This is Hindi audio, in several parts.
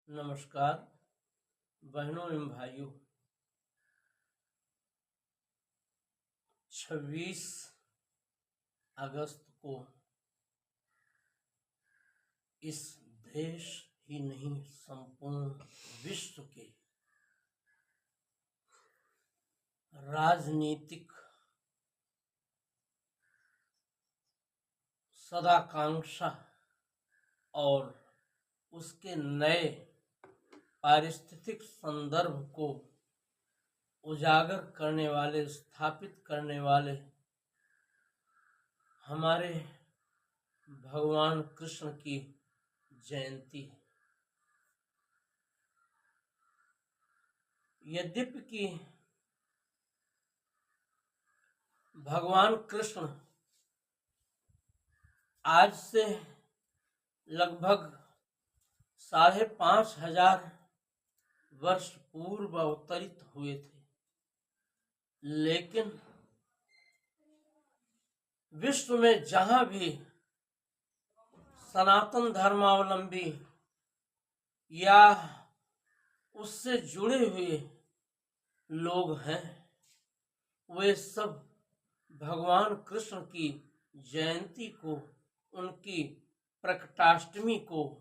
नमस्कार बहनों एवं भाइयों। 26 अगस्त को इस देश ही नहीं संपूर्ण विश्व के राजनीतिक सदाकांक्षा और उसके नए पारिस्थितिक संदर्भ को उजागर करने वाले, स्थापित करने वाले हमारे भगवान कृष्ण की जयंती है। यद्यपि कि भगवान कृष्ण आज से लगभग 5,500 वर्ष पूर्व अवतरित हुए थे, लेकिन विश्व में जहां भी सनातन धर्मावलंबी या उससे जुड़े हुए लोग हैं, वे सब भगवान कृष्ण की जयंती को, उनकी प्रकटाष्टमी को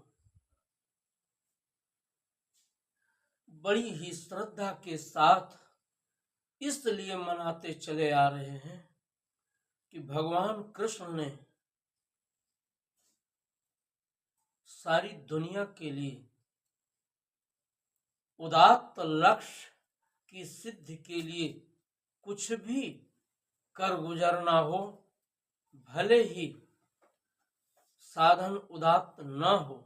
बड़ी ही श्रद्धा के साथ इसलिए मनाते चले आ रहे हैं कि भगवान कृष्ण ने सारी दुनिया के लिए उदात्त लक्ष्य की सिद्धि के लिए कुछ भी कर गुजरना हो, भले ही साधन उदात्त न हो,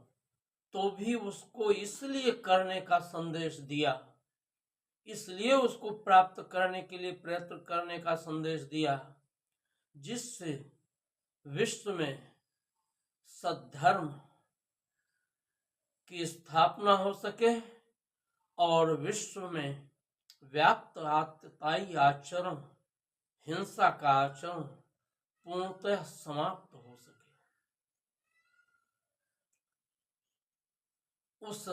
तो भी उसको इसलिए करने का संदेश दिया, इसलिए उसको प्राप्त करने के लिए प्रयत्न करने का संदेश दिया, जिससे विश्व में सद्धर्म की स्थापना हो सके और विश्व में व्याप्त आतताई आचरण, हिंसा का आचरण पूर्णतः समाप्त हो सके। उस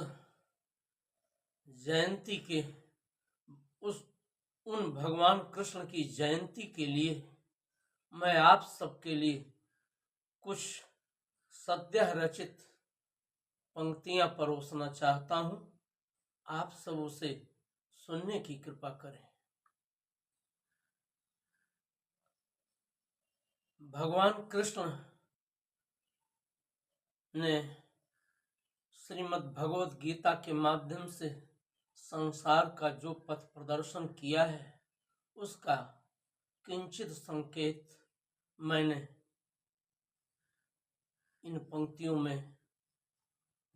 जयंती के उन भगवान कृष्ण की जयंती के लिए मैं आप सबके लिए कुछ सद्यः रचित पंक्तियां परोसना चाहता हूं। आप सब उसे सुनने की कृपा करें। भगवान कृष्ण ने श्रीमद् भगवद गीता के माध्यम से संसार का जो पथ प्रदर्शन किया है, उसका किंचित संकेत मैंने इन पंक्तियों में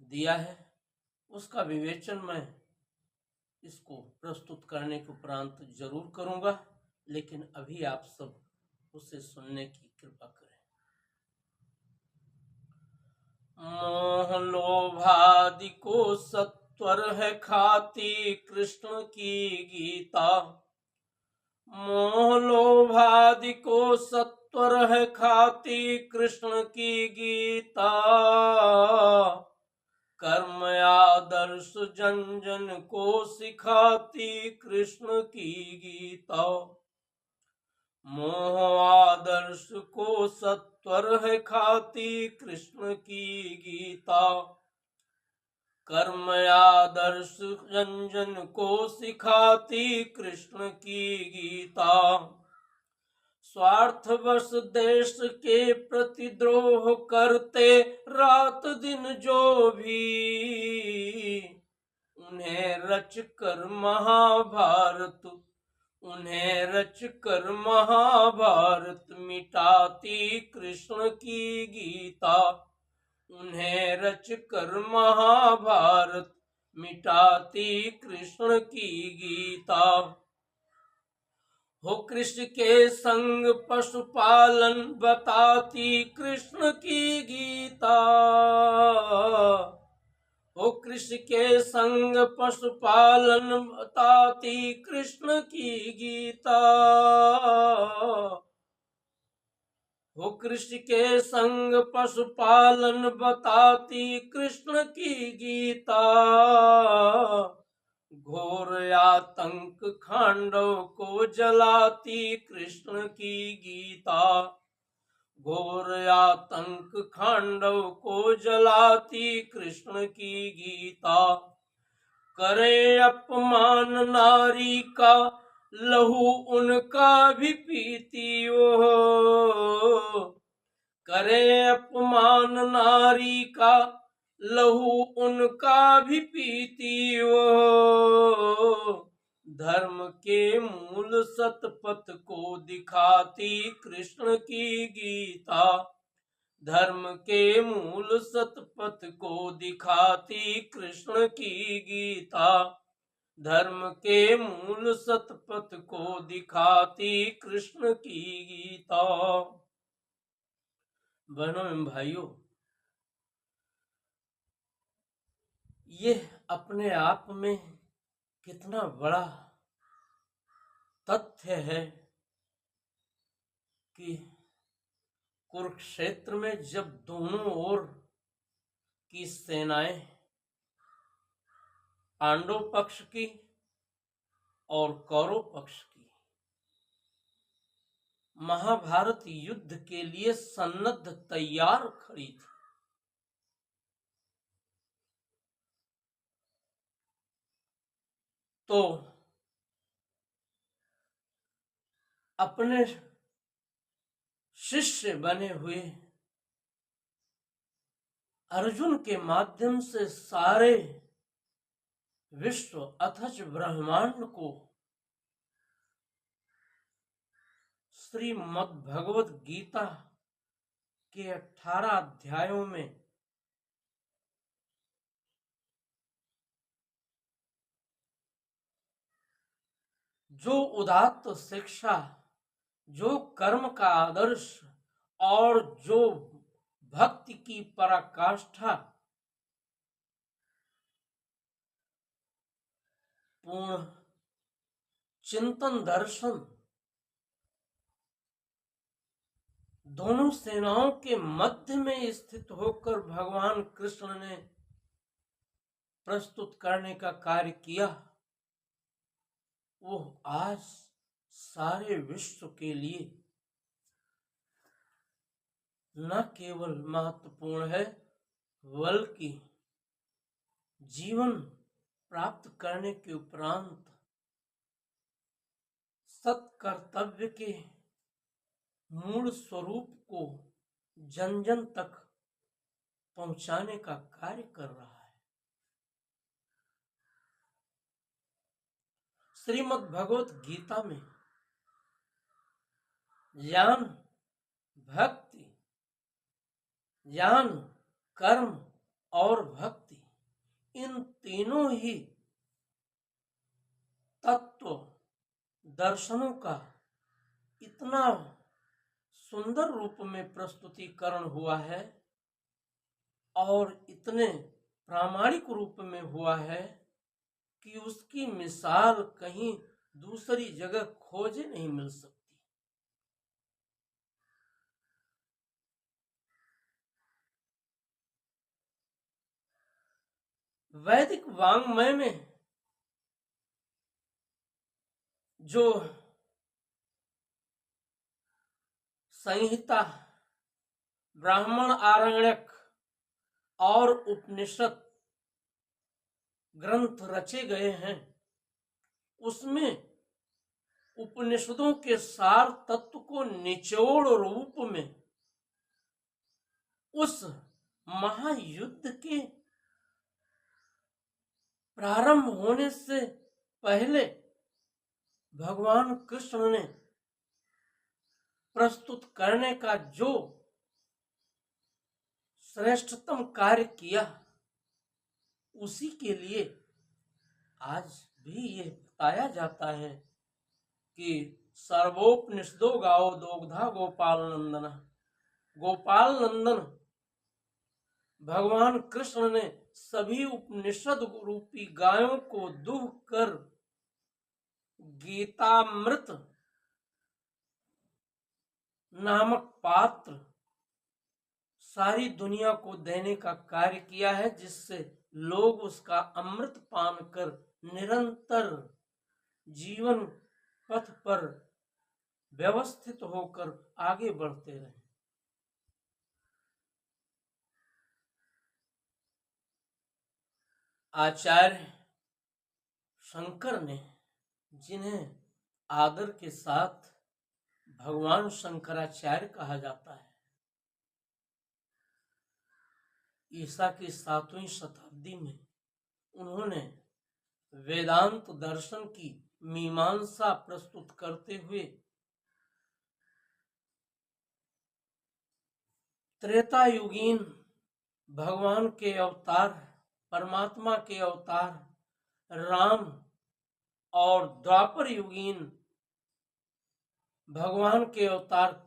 दिया है। उसका विवेचन मैं इसको प्रस्तुत करने के उपरांत जरूर करूंगा, लेकिन अभी आप सब उसे सुनने की कृपा करें। मोह लोभादि को सत्वर है खाती कृष्ण की गीता। मोह लोभादि को सत्वर है खाती कृष्ण की गीता। कर्म आदर्श जन जन को सिखाती कृष्ण की गीता। मोह आदर्श को सत्वर है खाती कृष्ण की गीता। कर्म आदर्श जन जन को सिखाती कृष्ण की गीता। स्वार्थवश देश के प्रति द्रोह करते रात दिन जो भी, उन्हें रच कर महाभारत, उन्हें रच कर महाभारत मिटाती कृष्ण की गीता। उन्हें रच कर महाभारत मिटाती कृष्ण की गीता। हो कृष्ण के संग पशुपालन बताती कृष्ण की गीता। हो कृष्ण के संग पशुपालन बताती कृष्ण की गीता। हो कृष्ण के संग पशुपालन बताती कृष्ण की गीता, घोर आतंक खांडव को जलाती कृष्ण की गीता, घोर आतंक खांडव को जलाती कृष्ण की गीता, करे अपमान नारी का लहू उनका भी पीती वो, करे अपमान नारी का लहू उनका भी पीती वो, धर्म के मूल सतपथ को दिखाती कृष्ण की गीता, धर्म के मूल सतपथ को दिखाती कृष्ण की गीता, धर्म के मूल सतपथ को दिखाती कृष्ण की गीता। बहनों एवं भाइयों, ये अपने आप में कितना बड़ा तथ्य है कि कुरुक्षेत्र में जब दोनों ओर की सेनाएं पांडव पक्ष की और कौरव पक्ष की महाभारत युद्ध के लिए सन्नद्ध तैयार खड़ी थी, तो अपने शिष्य बने हुए अर्जुन के माध्यम से सारे विश्व अथच ब्रह्मांड को श्रीमद् भगवत गीता के 18 अध्यायों में जो उदात्त शिक्षा, जो कर्म का आदर्श और जो भक्ति की पराकाष्ठा पूर्ण चिंतन दर्शन दोनों सेनाओं के मध्य में स्थित होकर भगवान कृष्ण ने प्रस्तुत करने का कार्य किया, वो आज सारे विश्व के लिए न केवल महत्वपूर्ण है बल्कि जीवन प्राप्त करने के उपरांत सत्कर्तव्य के मूल स्वरूप को जन जन तक पहुंचाने का कार्य कर रहा है। श्रीमद् भगवत गीता में ज्ञान, भक्ति, ज्ञान, कर्म और भक्ति, इन तीनों ही तत्व दर्शनों का इतना सुंदर रूप में प्रस्तुतिकरण हुआ है और इतने प्रामाणिक रूप में हुआ है कि उसकी मिसाल कहीं दूसरी जगह खोजे नहीं मिल सकती। वैदिक वाङ्मय में जो संहिता, ब्राह्मण, आरण्यक और उपनिषद ग्रंथ रचे गए हैं, उसमें उपनिषदों के सार तत्व को निचोड़ रूप में उस महायुद्ध के प्रारंभ होने से पहले भगवान कृष्ण ने प्रस्तुत करने का जो श्रेष्ठतम कार्य किया, उसी के लिए आज भी ये बताया जाता है कि सर्वोपनिषदो गाओ दोग्धा गोपाल नंदन, गोपाल नंदन भगवान कृष्ण ने सभी उपनिषद रूपी गायों को दुह कर गीतामृत नामक पात्र सारी दुनिया को देने का कार्य किया है, जिससे लोग उसका अमृत पान कर निरंतर जीवन पथ पर व्यवस्थित होकर आगे बढ़ते रहे। आचार्य शंकर ने, जिन्हें आदर के साथ भगवान शंकराचार्य कहा जाता है, ईसा की 7वीं शताब्दी में उन्होंने वेदांत दर्शन की मीमांसा प्रस्तुत करते हुए त्रेता युगीन भगवान के अवतार, परमात्मा के अवतार राम और द्वापर युगीन भगवान के अवतार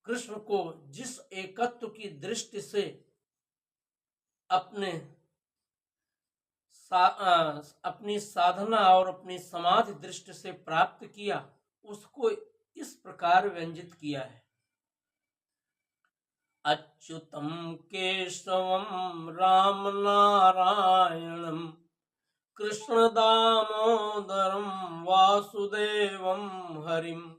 कृष्ण को जिस एकत्व की दृष्टि से अपनी साधना और अपनी समाधि दृष्टि से प्राप्त किया, उसको इस प्रकार व्यंजित किया है। अच्युतम केशवम राम नारायणम कृष्ण दामोदरम वासुदेवम हरिम।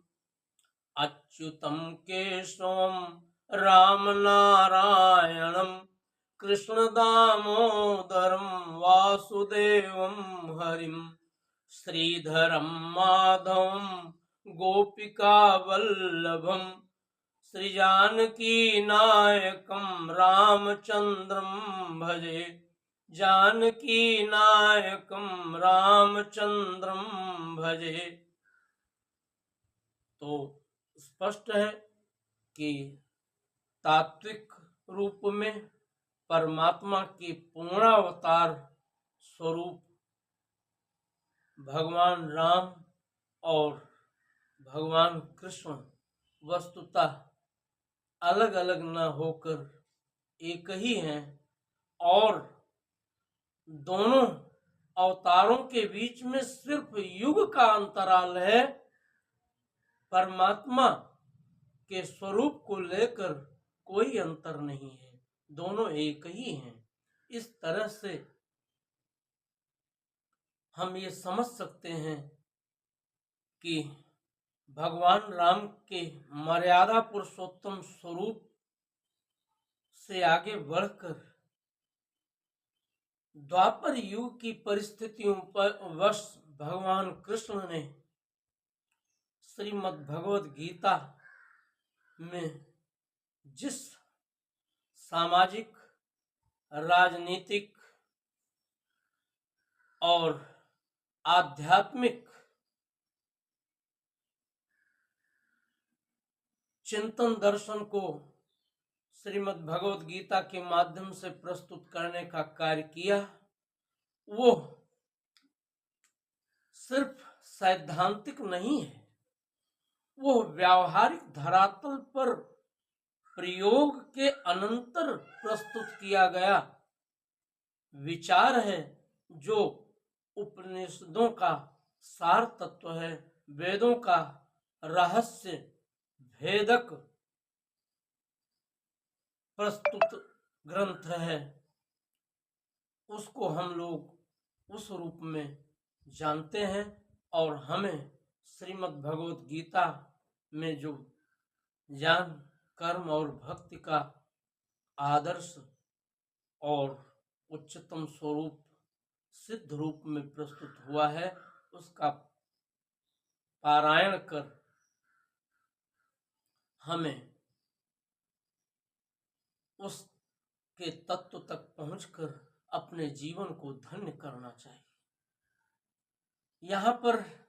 अच्युतम केशवम राम नारायणम कृष्ण दामोदरम वासुदेवम हरिम। श्रीधरम माधवम गोपिका वल्लभम श्रीजानकी नायकम रामचंद्रम भजे। जानकी नायकम रामचंद्रम भजे। तो स्पष्ट है कि तात्विक रूप में परमात्मा के पूर्णावतार स्वरूप भगवान राम और भगवान कृष्ण वस्तुतः अलग अलग न होकर एक ही हैं, और दोनों अवतारों के बीच में सिर्फ युग का अंतराल है। परमात्मा के स्वरूप को लेकर कोई अंतर नहीं है, दोनों एक ही हैं। इस तरह से हम ये समझ सकते हैं कि भगवान राम के मर्यादा पुरुषोत्तम स्वरूप से आगे बढ़कर द्वापर युग की परिस्थितियों पर वश भगवान कृष्ण ने श्रीमद् भगवद गीता में जिस सामाजिक, राजनीतिक और आध्यात्मिक चिंतन दर्शन को श्रीमद् भगवद गीता के माध्यम से प्रस्तुत करने का कार्य किया, वो सिर्फ सैद्धांतिक नहीं है, वो व्यावहारिक धरातल पर प्रयोग के अनंतर प्रस्तुत किया गया विचार है, जो उपनिषदों का सार तत्व है, वेदों का रहस्य भेदक प्रस्तुत ग्रंथ है। उसको हम लोग उस रूप में जानते हैं, और हमें श्रीमद् भगवद गीता में जो ज्ञान, कर्म और भक्ति का आदर्श और उच्चतम स्वरूप सिद्ध रूप में प्रस्तुत हुआ है, उसका पारायण कर हमें उसके तत्व तक पहुंचकर अपने जीवन को धन्य करना चाहिए। यहाँ पर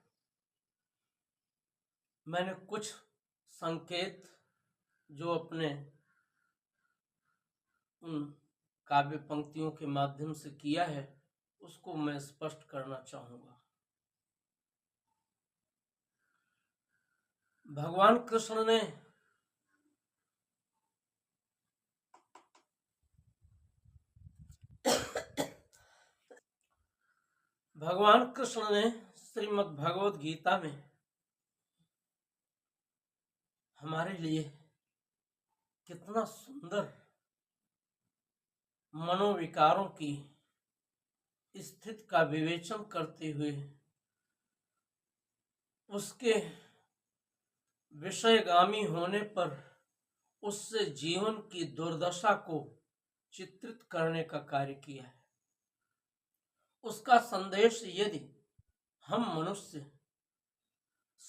मैंने कुछ संकेत जो अपने उन काव्य पंक्तियों के माध्यम से किया है, उसको मैं स्पष्ट करना चाहूंगा। भगवान कृष्ण ने श्रीमद् भगवत गीता में हमारे लिए कितना सुंदर मनोविकारों की स्थिति का विवेचन करते हुए उसके विषयगामी होने पर उससे जीवन की दुर्दशा को चित्रित करने का कार्य किया है। उसका संदेश यदि हम मनुष्य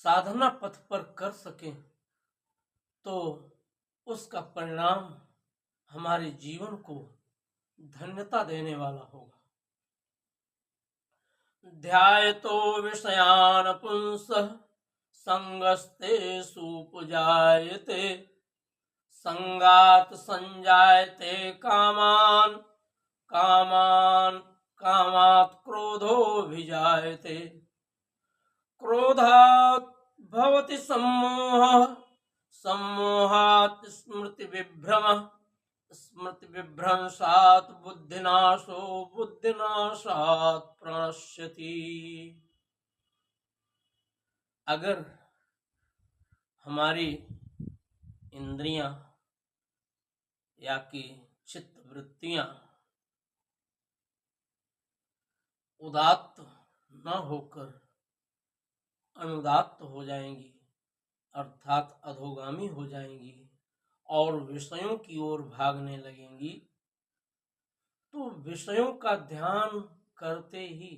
साधना पथ पर कर सकें तो उसका परिणाम हमारे जीवन को धन्यता देने वाला होगा। ध्यायतो विषयान् पुंसः संगस्तेषु उपजायते संगात् संजायते कामान् कामान् कामात् क्रोधोऽभिजायते क्रोधात् भवति सम्मोहः सम्मोहात् स्मृतिविभ्रमः स्मृतिविभ्रंशात् बुद्धिनाशो बुद्धिनाशात् प्रणश्यति। अगर हमारी इंद्रियां या कि चित्त वृत्तियां उदात्त न होकर अनुदात्त हो जाएंगी अर्थात अधोगामी हो जाएंगी और विषयों की ओर भागने लगेंगी तो विषयों का ध्यान करते ही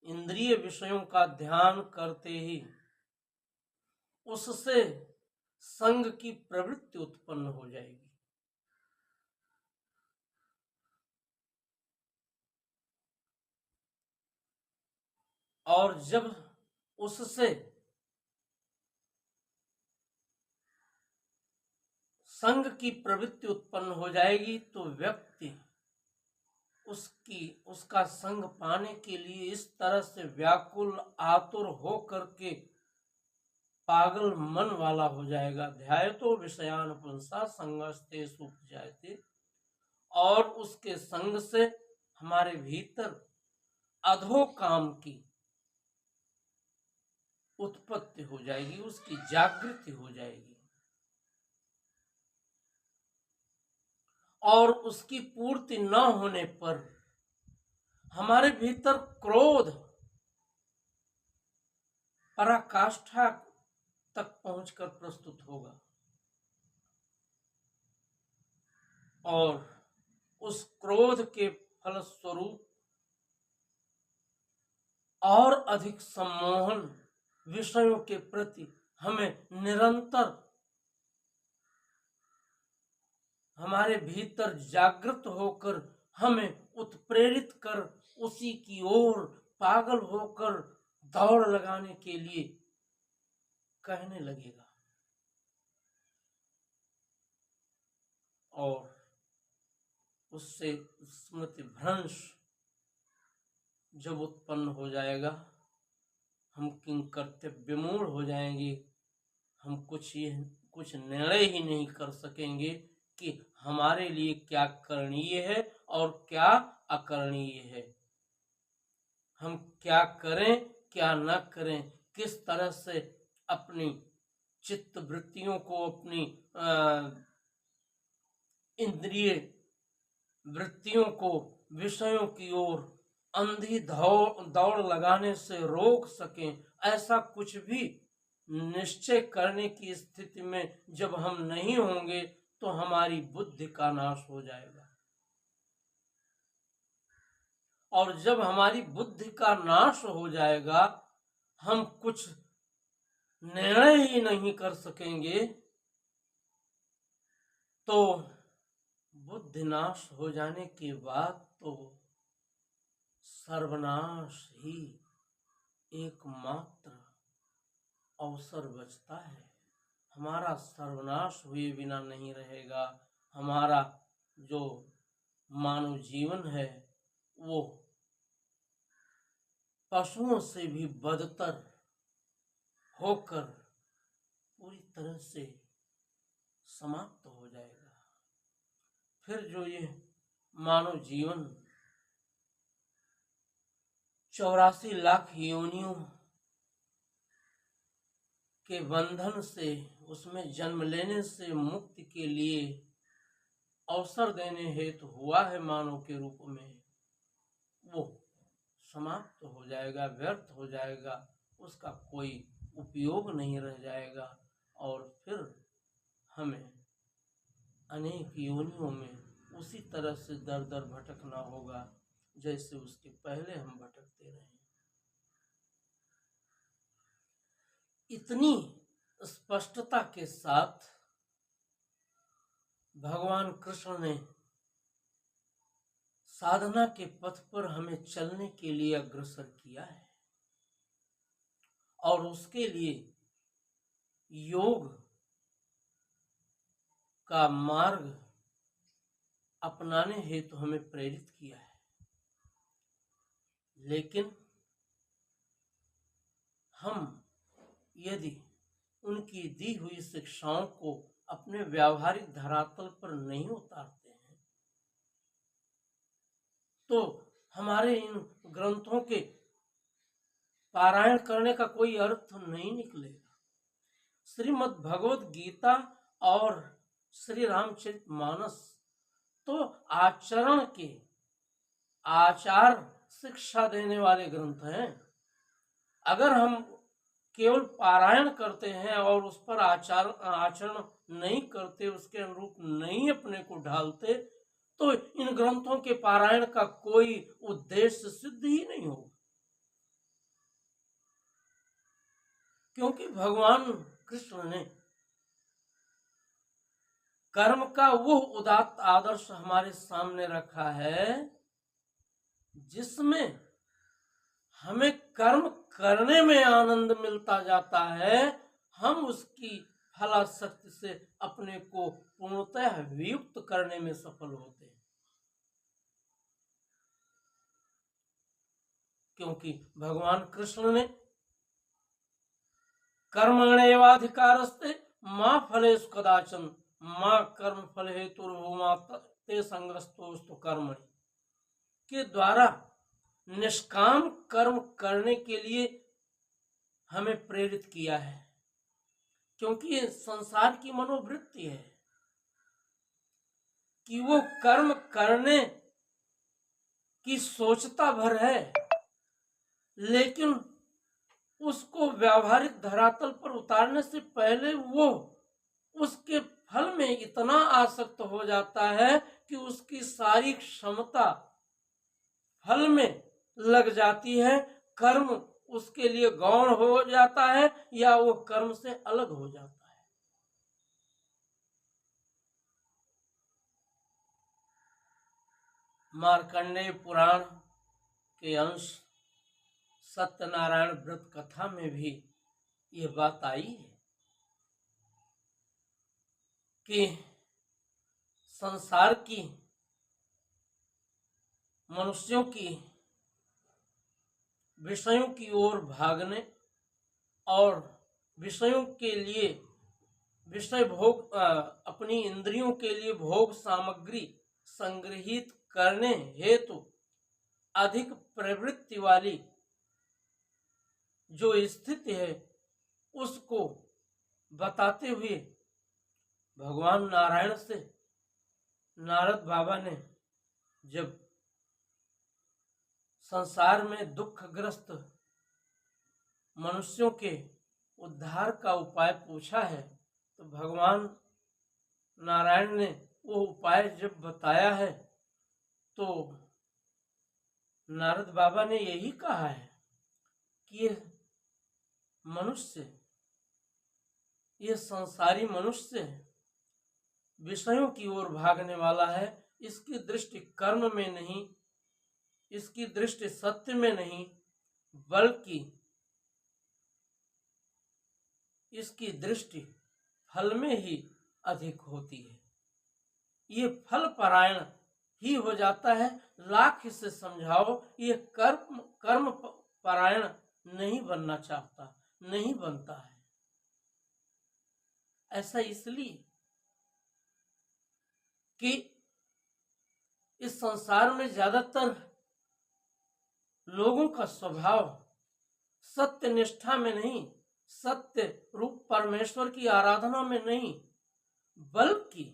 इंद्रिय विषयों का ध्यान करते ही उससे संग की प्रवृत्ति उत्पन्न हो जाएगी और जब उससे संग की प्रवृत्ति उत्पन्न हो जाएगी तो व्यक्ति उसका संग पाने के लिए इस तरह से व्याकुल आतुर हो करके पागल मन वाला हो जाएगा। ध्यायतो विषयान् पुंसः संगस्तेषु उपजायते और उसके संग से हमारे भीतर अधोकाम की उत्पत्ति हो जाएगी उसकी जागृति हो जाएगी और उसकी पूर्ति न होने पर हमारे भीतर क्रोध पराकाष्ठा तक पहुंचकर प्रस्तुत होगा और उस क्रोध के फलस्वरूप और अधिक सम्मोहन विषयों के प्रति हमें निरंतर हमारे भीतर जागृत होकर हमें उत्प्रेरित कर उसी की ओर पागल होकर दौड़ लगाने के लिए कहने लगेगा और उससे स्मृति भ्रंश जब उत्पन्न हो जाएगा हम किंकर्तव्य विमूढ़ हो जाएंगे हम कुछ निर्णय ही नहीं कर सकेंगे कि हमारे लिए क्या करणीय है और क्या अकरणीय है हम क्या करें क्या न करें किस तरह से अपनी चित्त वृत्तियों को अपनी इंद्रिय वृत्तियों को विषयों की ओर अंधी दौड़ लगाने से रोक सकें ऐसा कुछ भी निश्चय करने की स्थिति में जब हम नहीं होंगे तो हमारी बुद्धि का नाश हो जाएगा और जब हमारी बुद्धि का नाश हो जाएगा हम कुछ निर्णय ही नहीं कर सकेंगे तो बुद्धि नाश हो जाने के बाद तो सर्वनाश ही एकमात्र अवसर बचता है हमारा सर्वनाश हुए बिना नहीं रहेगा हमारा जो मानव जीवन है वो पशुओं से भी बदतर होकर पूरी तरह से समाप्त हो जाएगा फिर जो ये मानव जीवन 84 लाख योनियों के बंधन से, उसमें जन्म लेने से मुक्ति के लिए अवसर देने हेतु हुआ है मानव के रूप में, वो समाप्त हो जाएगा, व्यर्थ हो जाएगा, उसका कोई उपयोग नहीं रह जाएगा और फिर हमें अनेक योनियों में उसी तरह से दर दर भटकना होगा जैसे उसके पहले हम भटकते रहे। इतनी स्पष्टता के साथ भगवान कृष्ण ने साधना के पथ पर हमें चलने के लिए अग्रसर किया है और उसके लिए योग का मार्ग अपनाने हेतु हमें प्रेरित किया है। लेकिन हम यदि उनकी दी हुई शिक्षाओं को अपने व्यावहारिक धरातल पर नहीं उतारते हैं तो हमारे इन ग्रंथों के पारायण करने का कोई अर्थ नहीं निकलेगा। श्रीमद् भगवत गीता और श्री रामचरितमानस तो आचरण के आचार शिक्षा देने वाले ग्रंथ हैं। अगर हम केवल पारायण करते हैं और उस पर आचरण नहीं करते, उसके अनुरूप नहीं अपने को ढालते, तो इन ग्रंथों के पारायण का कोई उद्देश्य सिद्ध ही नहीं होगा। क्योंकि भगवान कृष्ण ने कर्म का वो उदात्त आदर्श हमारे सामने रखा है जिसमें हमें कर्म करने में आनंद मिलता जाता है, हम उसकी फलाशक्ति से अपने को पूर्णतः वियुक्त करने में सफल होते हैं। क्योंकि भगवान कृष्ण ने कर्मण्येवाधिकारस्ते मां फलेषु कदाचन मां कर्म फल हेतुर्भूमा ते संग्रस्तोस्तु कर्मणि के द्वारा निष्काम कर्म करने के लिए हमें प्रेरित किया है। क्योंकि ये संसार की मनोवृत्ति है कि वो कर्म करने की सोचता भर है, लेकिन उसको व्यावहारिक धरातल पर उतारने से पहले वो उसके फल में इतना आसक्त हो जाता है कि उसकी सारी क्षमता फल में लग जाती है, कर्म उसके लिए गौण हो जाता है या वो कर्म से अलग हो जाता है। मार्कंडेय पुराण के अंश सत्यनारायण व्रत कथा में भी ये बात आई है कि संसार की मनुष्यों की विषयों की ओर भागने और विषयों के लिए विषय भोग अपनी इंद्रियों के लिए भोग सामग्री संग्रहित करने हेतु अधिक प्रवृत्ति वाली जो स्थिति है उसको बताते हुए भगवान नारायण से नारद बाबा ने जब संसार में दुखग्रस्त मनुष्यों के उद्धार का उपाय पूछा है तो भगवान नारायण ने वो उपाय जब बताया है तो नारद बाबा ने यही कहा है कि ये मनुष्य, ये संसारी मनुष्य विषयों की ओर भागने वाला है, इसकी दृष्टि कर्म में नहीं, इसकी दृष्टि सत्य में नहीं, बल्कि इसकी दृष्टि फल में ही अधिक होती है। ये फल परायण ही हो जाता है। लाख इसे समझाओ, ये कर्म परायण नहीं बनना चाहता, नहीं बनता है। ऐसा इसलिए कि इस संसार में ज्यादातर लोगों का स्वभाव सत्य निष्ठा में नहीं, सत्य रूप परमेश्वर की आराधना में नहीं, बल्कि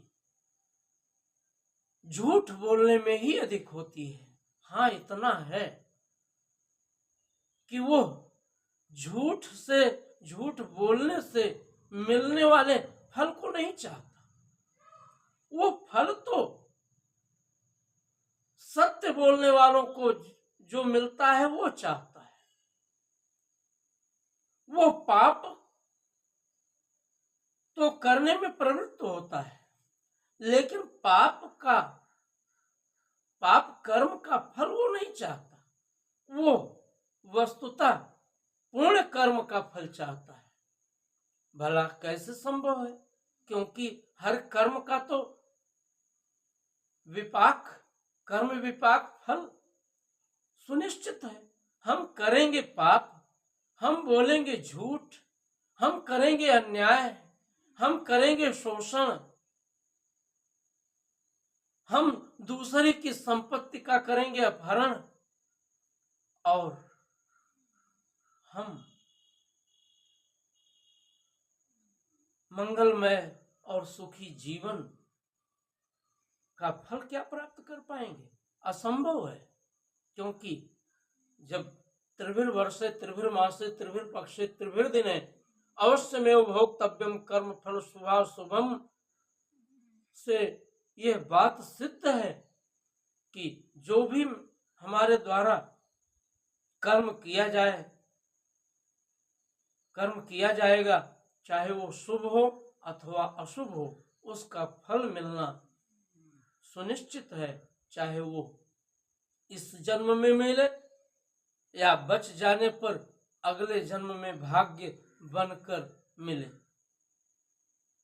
झूठ बोलने में ही अधिक होती है। हाँ, इतना है कि वो झूठ बोलने से मिलने वाले फल को नहीं चाहता। वो फल तो सत्य बोलने वालों को जो मिलता है वो चाहता है। वो पाप तो करने में प्रवृत्त होता है, लेकिन पाप कर्म का फल वो नहीं चाहता। वो वस्तुतः पूर्ण कर्म का फल चाहता है। भला कैसे संभव है? क्योंकि हर कर्म का तो कर्म विपाक फल सुनिश्चित है। हम करेंगे पाप, हम बोलेंगे झूठ, हम करेंगे अन्याय, हम करेंगे शोषण, हम दूसरे की संपत्ति का करेंगे अपहरण, और हम मंगलमय और सुखी जीवन का फल क्या प्राप्त कर पाएंगे? असंभव है। क्योंकि जब त्रिभिर्वर्षे त्रिभिर्मासे त्रिभिर्पक्षे त्रिभिर्दिने अवश्यमेव भोक्तव्यम कर्म फल स्वभाव शुभम से यह बात सिद्ध है कि जो भी हमारे द्वारा कर्म किया जाएगा, चाहे वो शुभ हो अथवा अशुभ हो, उसका फल मिलना सुनिश्चित है। चाहे वो इस जन्म में मिले या बच जाने पर अगले जन्म में भाग्य बनकर मिले।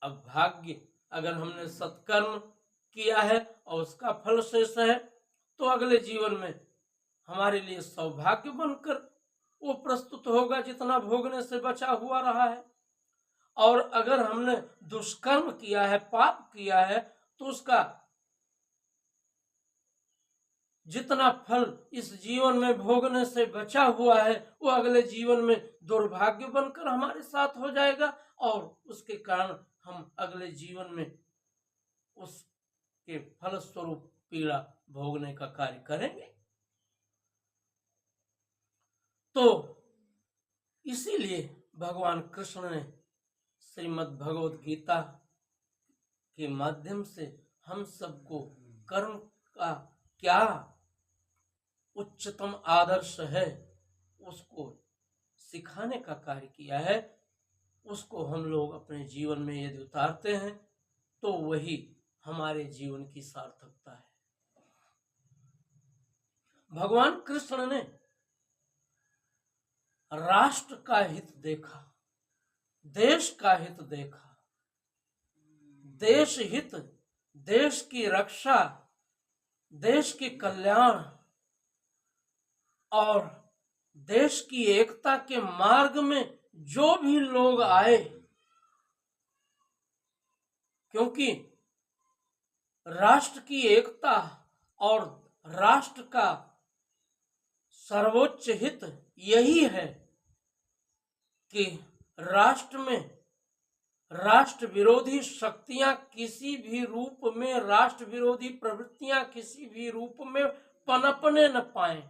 अब भाग्य, अगर हमने सत्कर्म किया है और उसका फल शेष है, तो अगले जीवन में हमारे लिए सौभाग्य बनकर वो प्रस्तुत होगा, जितना भोगने से बचा हुआ रहा है। और अगर हमने दुष्कर्म किया है, पाप किया है, तो उसका जितना फल इस जीवन में भोगने से बचा हुआ है, वो अगले जीवन में दुर्भाग्य बनकर हमारे साथ हो जाएगा, और उसके कारण हम अगले जीवन में उसके फल स्वरूप पीड़ा भोगने का कार्य करेंगे। तो इसीलिए भगवान कृष्ण ने श्रीमद् भगवद गीता के माध्यम से हम सबको कर्म का क्या उच्चतम आदर्श है उसको सिखाने का कार्य किया है। उसको हम लोग अपने जीवन में यदि उतारते हैं तो वही हमारे जीवन की सार्थकता है। भगवान कृष्ण ने राष्ट्र का हित देखा, देश का हित देखा, देश हित, देश की रक्षा, देश के कल्याण और देश की एकता के मार्ग में जो भी लोग आए, क्योंकि राष्ट्र की एकता और राष्ट्र का सर्वोच्च हित यही है कि राष्ट्र में राष्ट्र विरोधी शक्तियां किसी भी रूप में, राष्ट्र विरोधी प्रवृत्तियां किसी भी रूप में पनपने न पाए,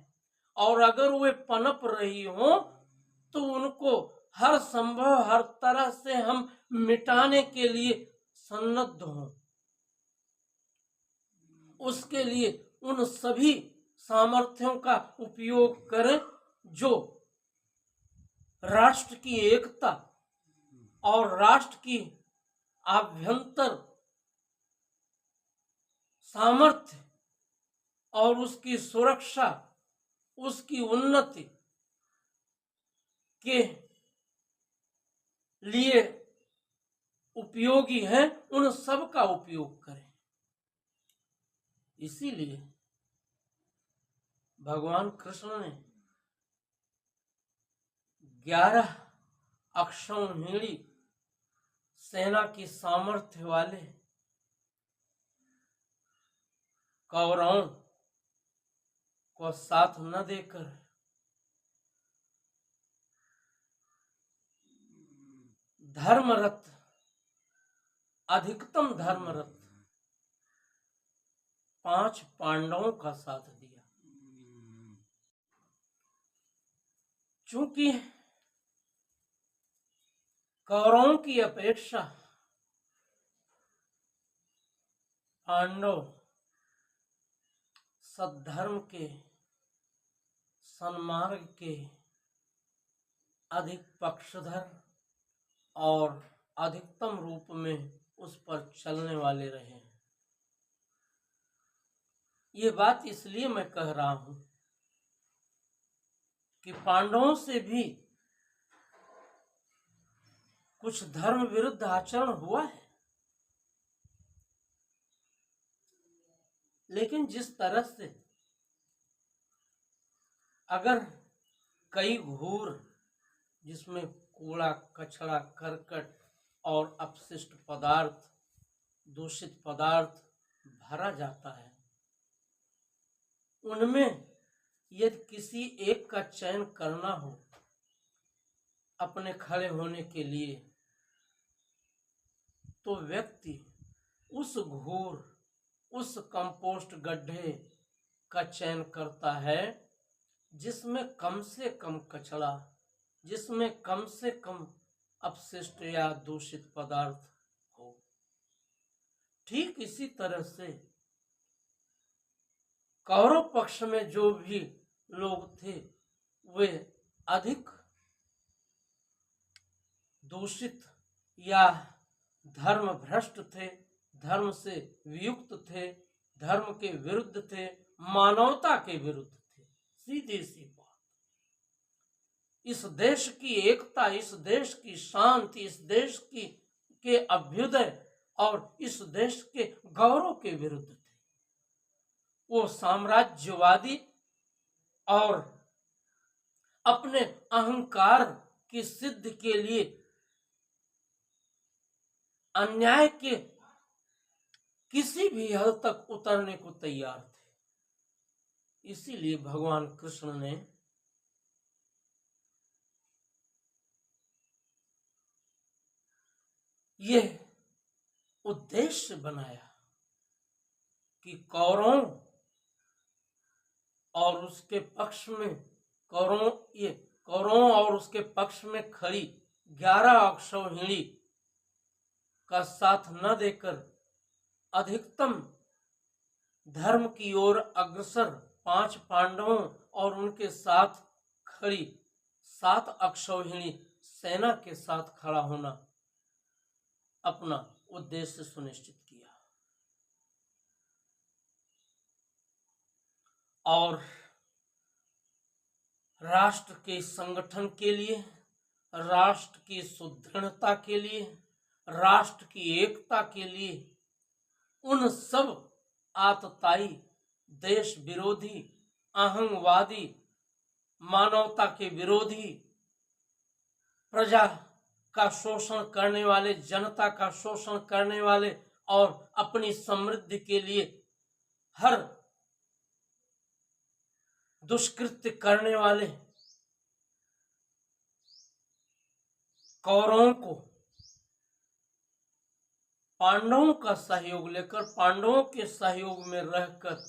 और अगर वे पनप रही हो तो उनको हर संभव, हर तरह से हम मिटाने के लिए सन्नद्ध हों। उसके लिए उन सभी सामर्थ्यों का उपयोग करें जो राष्ट्र की एकता और राष्ट्र की आभ्यंतर सामर्थ्य और उसकी सुरक्षा, उसकी उन्नति के लिए उपयोगी है, उन सब का उपयोग करें। इसीलिए भगवान कृष्ण ने 11 अक्षौहिणी सेना की सामर्थ्य वाले कौरवों को साथ न देकर धर्मरत, अधिकतम धर्मरत 5 पांडवों का साथ दिया। चूंकि कौरवों की अपेक्षा पांडव सद्धर्म के, सन्मार्ग के अधिक पक्षधर और अधिकतम रूप में उस पर चलने वाले रहे। ये बात इसलिए मैं कह रहा हूं कि पांडवों से भी कुछ धर्म विरुद्ध आचरण हुआ है, लेकिन जिस तरह से अगर कई घूर जिसमें कूड़ा कचरा करकट और अपशिष्ट पदार्थ, दूषित पदार्थ भरा जाता है, उनमें यदि किसी एक का चयन करना हो अपने खड़े होने के लिए, तो व्यक्ति उस घूर, उस कंपोस्ट गड्ढे का चयन करता है जिसमें कम से कम कचरा, जिसमें कम से कम अपशिष्ट या दूषित पदार्थ हो। ठीक इसी तरह से कौरव पक्ष में जो भी लोग थे वे अधिक दूषित या धर्म भ्रष्ट थे, धर्म से वियुक्त थे, धर्म के विरुद्ध थे, मानवता के विरुद्ध थे। सीधी सी बात। इस देश की एकता, इस देश की शांति, इस देश की के अभ्युदय और इस देश के गौरव के विरुद्ध थे। वो साम्राज्यवादी और अपने अहंकार की सिद्धि के लिए अन्याय के किसी भी हद तक उतरने को तैयार थे। इसीलिए भगवान कृष्ण ने यह उद्देश्य बनाया कि कौरवों और उसके पक्ष में कौरवों और उसके पक्ष में खड़ी 11 अक्षौहिणी का साथ न देकर अधिकतम धर्म की ओर अग्रसर 5 पांडवों और उनके साथ खड़ी 7 अक्षौहिणी सेना के साथ खड़ा होना अपना उद्देश्य सुनिश्चित किया। और राष्ट्र के संगठन के लिए, राष्ट्र की सुदृढ़ता के लिए, राष्ट्र की एकता के लिए उन सब आतताई, देश विरोधी, अहंवादी, मानवता के विरोधी, प्रजा का शोषण करने वाले, जनता का शोषण करने वाले और अपनी समृद्धि के लिए हर दुष्कृत्य करने वाले कौरवों को पांडवों का सहयोग लेकर, पांडवों के सहयोग में रहकर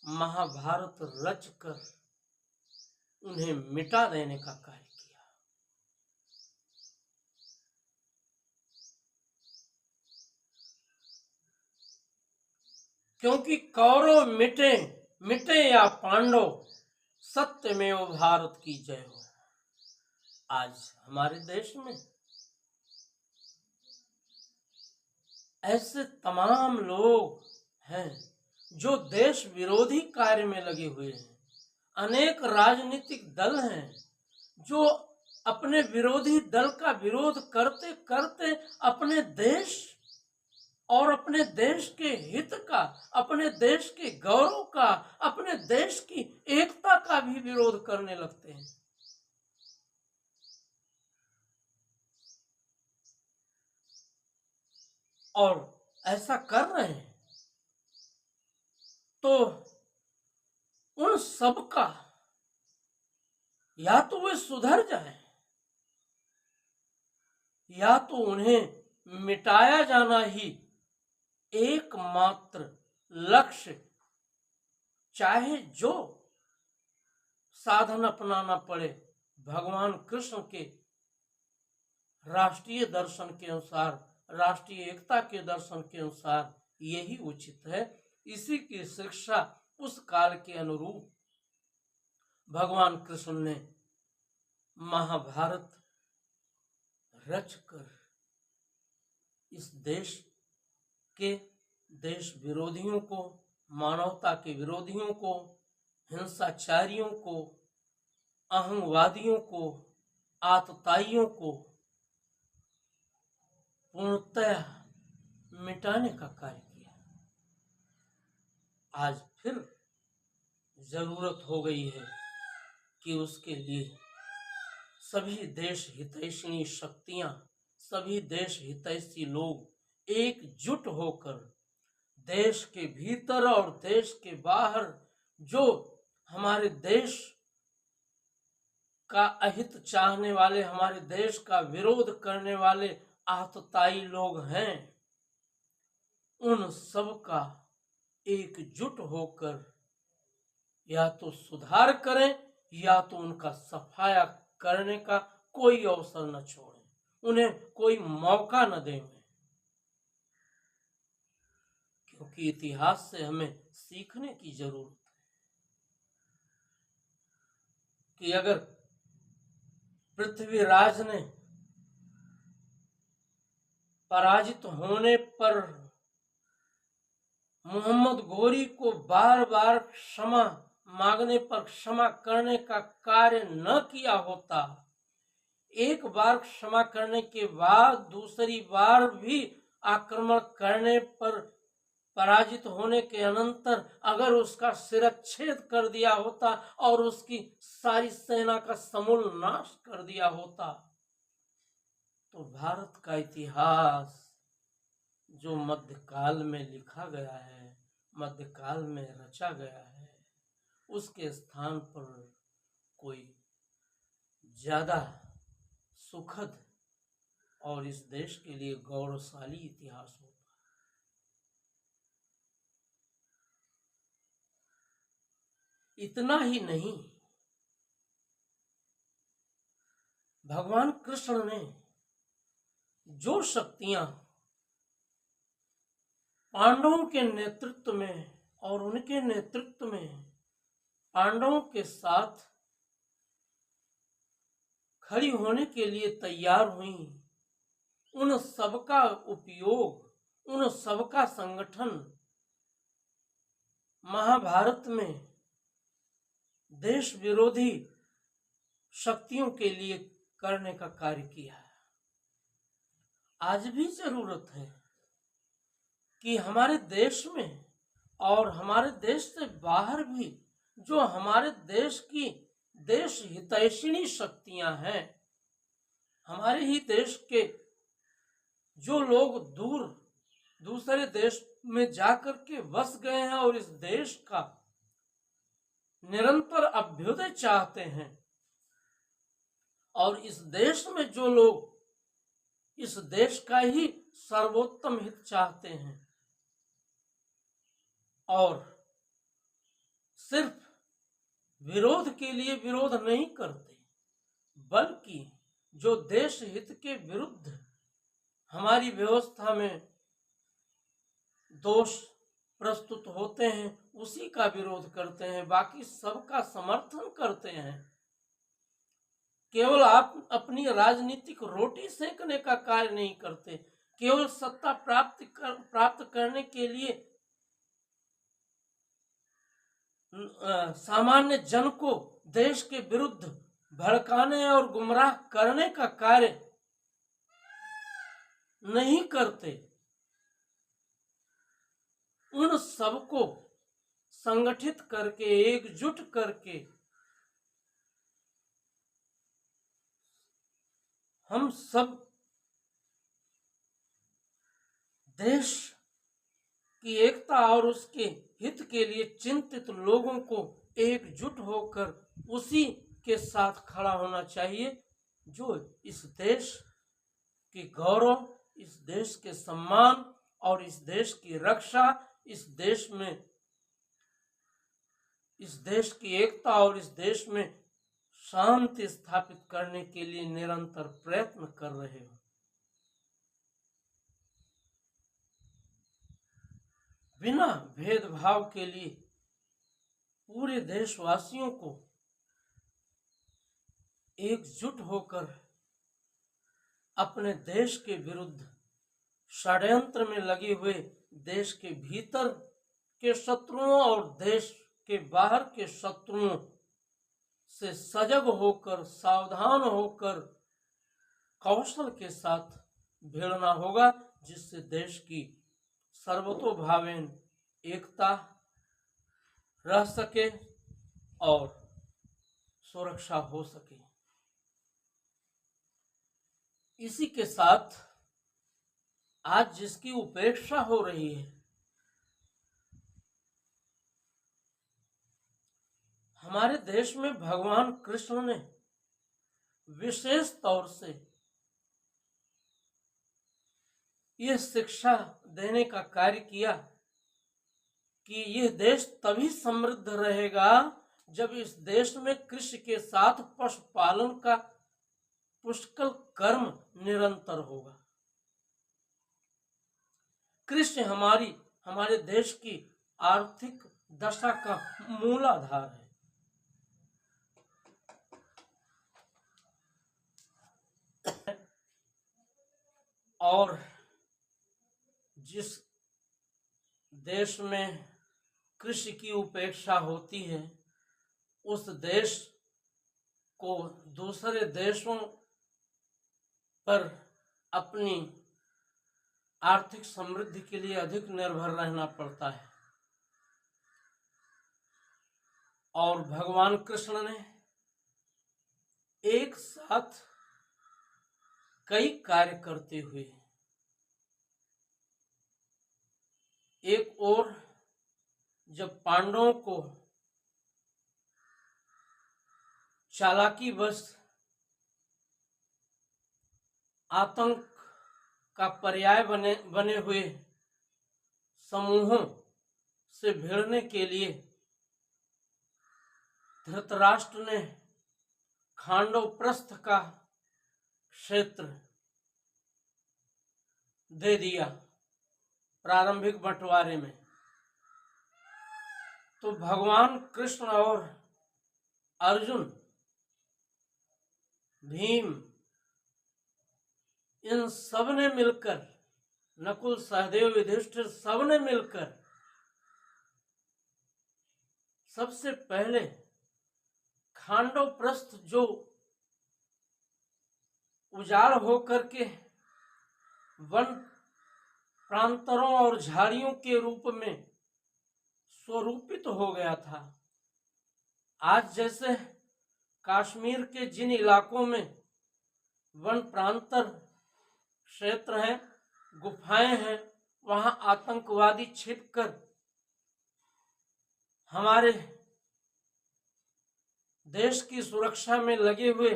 महाभारत रचकर उन्हें मिटा देने का कार्य किया। क्योंकि कौरव मिटे या पांडव, सत्यमेव भारत की जय हो। आज हमारे देश में ऐसे तमाम लोग हैं जो देश विरोधी कार्य में लगे हुए हैं। अनेक राजनीतिक दल हैं जो अपने विरोधी दल का विरोध करते करते अपने देश और अपने देश के हित का, अपने देश के गौरव का, अपने देश की एकता का भी विरोध करने लगते हैं। और ऐसा कर रहे हैं तो उन सब का या तो वे सुधर जाएं या तो उन्हें मिटाया जाना ही एकमात्र लक्ष्य, चाहे जो साधन अपनाना पड़े। भगवान कृष्ण के राष्ट्रीय दर्शन के अनुसार, राष्ट्रीय एकता के दर्शन के अनुसार यही उचित है। इसी की शिक्षा उस काल के अनुरूप भगवान कृष्ण ने महाभारत रचकर इस देश के देश विरोधियों को, मानवता के विरोधियों को, हिंसाचारियों को, अहंवादियों को, आतताइयों को पूर्णतः मिटाने का कार्य किया। आज फिर जरूरत हो गई है कि उसके लिए सभी देश हितैषी शक्तियां, सभी देश हितैषी लोग एकजुट होकर देश के भीतर और देश के बाहर जो हमारे देश का अहित चाहने वाले, हमारे देश का विरोध करने वाले आतताई लोग हैं, उन सब का एकजुट होकर या तो सुधार करें या तो उनका सफाया करने का कोई अवसर न छोड़ें, उन्हें कोई मौका न दें। क्योंकि इतिहास से हमें सीखने की जरूरत है कि अगर पृथ्वीराज ने पराजित होने पर मोहम्मद घोरी को बार बार क्षमा मांगने पर क्षमा करने का कार्य न किया होता, एक बार क्षमा करने के बाद दूसरी बार भी आक्रमण करने पर पराजित होने के अनंतर अगर उसका शिरच्छेद कर दिया होता और उसकी सारी सेना का समूल नाश कर दिया होता, तो भारत का इतिहास जो मध्यकाल में लिखा गया है, मध्यकाल में रचा गया है, उसके स्थान पर कोई ज्यादा सुखद और इस देश के लिए गौरवशाली इतिहास होता। इतना ही नहीं, भगवान कृष्ण ने जो शक्तियां पांडवों के नेतृत्व में और उनके नेतृत्व में पांडवों के साथ खड़ी होने के लिए तैयार हुई, उन सबका उपयोग, उन सबका संगठन महाभारत में देश विरोधी शक्तियों के लिए करने का कार्य किया है। आज भी जरूरत है कि हमारे देश में और हमारे देश से बाहर भी जो हमारे देश की देश हितैषिणी शक्तियां हैं, हमारे ही देश के जो लोग दूसरे देश में जाकर के बस गए हैं और इस देश का निरंतर अभ्युदय चाहते हैं, और इस देश में जो लोग इस देश का ही सर्वोत्तम हित चाहते हैं और सिर्फ विरोध के लिए विरोध नहीं करते, बल्कि जो देश हित के विरुद्ध हमारी व्यवस्था में दोष प्रस्तुत होते हैं उसी का विरोध करते हैं, बाकी सबका समर्थन करते हैं। केवल आप अपनी राजनीतिक रोटी सेकने का कार्य नहीं करते, केवल सत्ता प्राप्त करने के लिए सामान्य जन को देश के विरुद्ध भड़काने और गुमराह करने का कार्य नहीं करते। उन सबको संगठित करके, एकजुट करके हम सब देश की एकता और उसके हित के लिए चिंतित लोगों को एकजुट होकर उसी के साथ खड़ा होना चाहिए जो इस देश की गौरव, इस देश के सम्मान और इस देश की रक्षा, इस देश की एकता और इस देश में शांति स्थापित करने के लिए निरंतर प्रयत्न कर रहे हो। बिना भेदभाव के लिए पूरे देशवासियों को एकजुट होकर अपने देश के विरुद्ध षड्यंत्र में लगे हुए देश के भीतर के शत्रुओं और देश के बाहर के शत्रुओं से सजग होकर, सावधान होकर, कौशल के साथ भिड़ना होगा, जिससे देश की सर्वतोभावेन एकता रह सके और सुरक्षा हो सके। इसी के साथ आज जिसकी उपेक्षा हो रही है, हमारे देश में भगवान कृष्ण ने विशेष तौर से यह शिक्षा देने का कार्य किया कि यह देश तभी समृद्ध रहेगा जब इस देश में कृषि के साथ पशुपालन का पुष्कल कर्म निरंतर होगा। कृषि हमारे देश की आर्थिक दशा का मूलाधार है। और जिस देश में कृषि की उपेक्षा होती है, उस देश को दूसरे देशों पर अपनी आर्थिक समृद्धि के लिए अधिक निर्भर रहना पड़ता है। और भगवान कृष्ण ने एक साथ कई कार्य करते हुए एक ओर जब पांडवों को चालाकी बस आतंक का पर्याय बने हुए समूहों से भिड़ने के लिए धृतराष्ट्र ने खांडवप्रस्थ का क्षेत्र दे दिया प्रारंभिक बंटवारे में, तो भगवान कृष्ण और अर्जुन, भीम, इन सब ने मिलकर, नकुल, सहदेव, युधिष्ठिर, सब ने मिलकर सबसे पहले खांडवप्रस्थ जो उजाड़ होकर के वन प्रांतरों और झाड़ियों के रूप में स्वरूपित हो गया था, आज जैसे कश्मीर के जिन इलाकों में वन प्रांतर क्षेत्र हैं, गुफाएं हैं, वहां आतंकवादी छिपकर हमारे देश की सुरक्षा में लगे हुए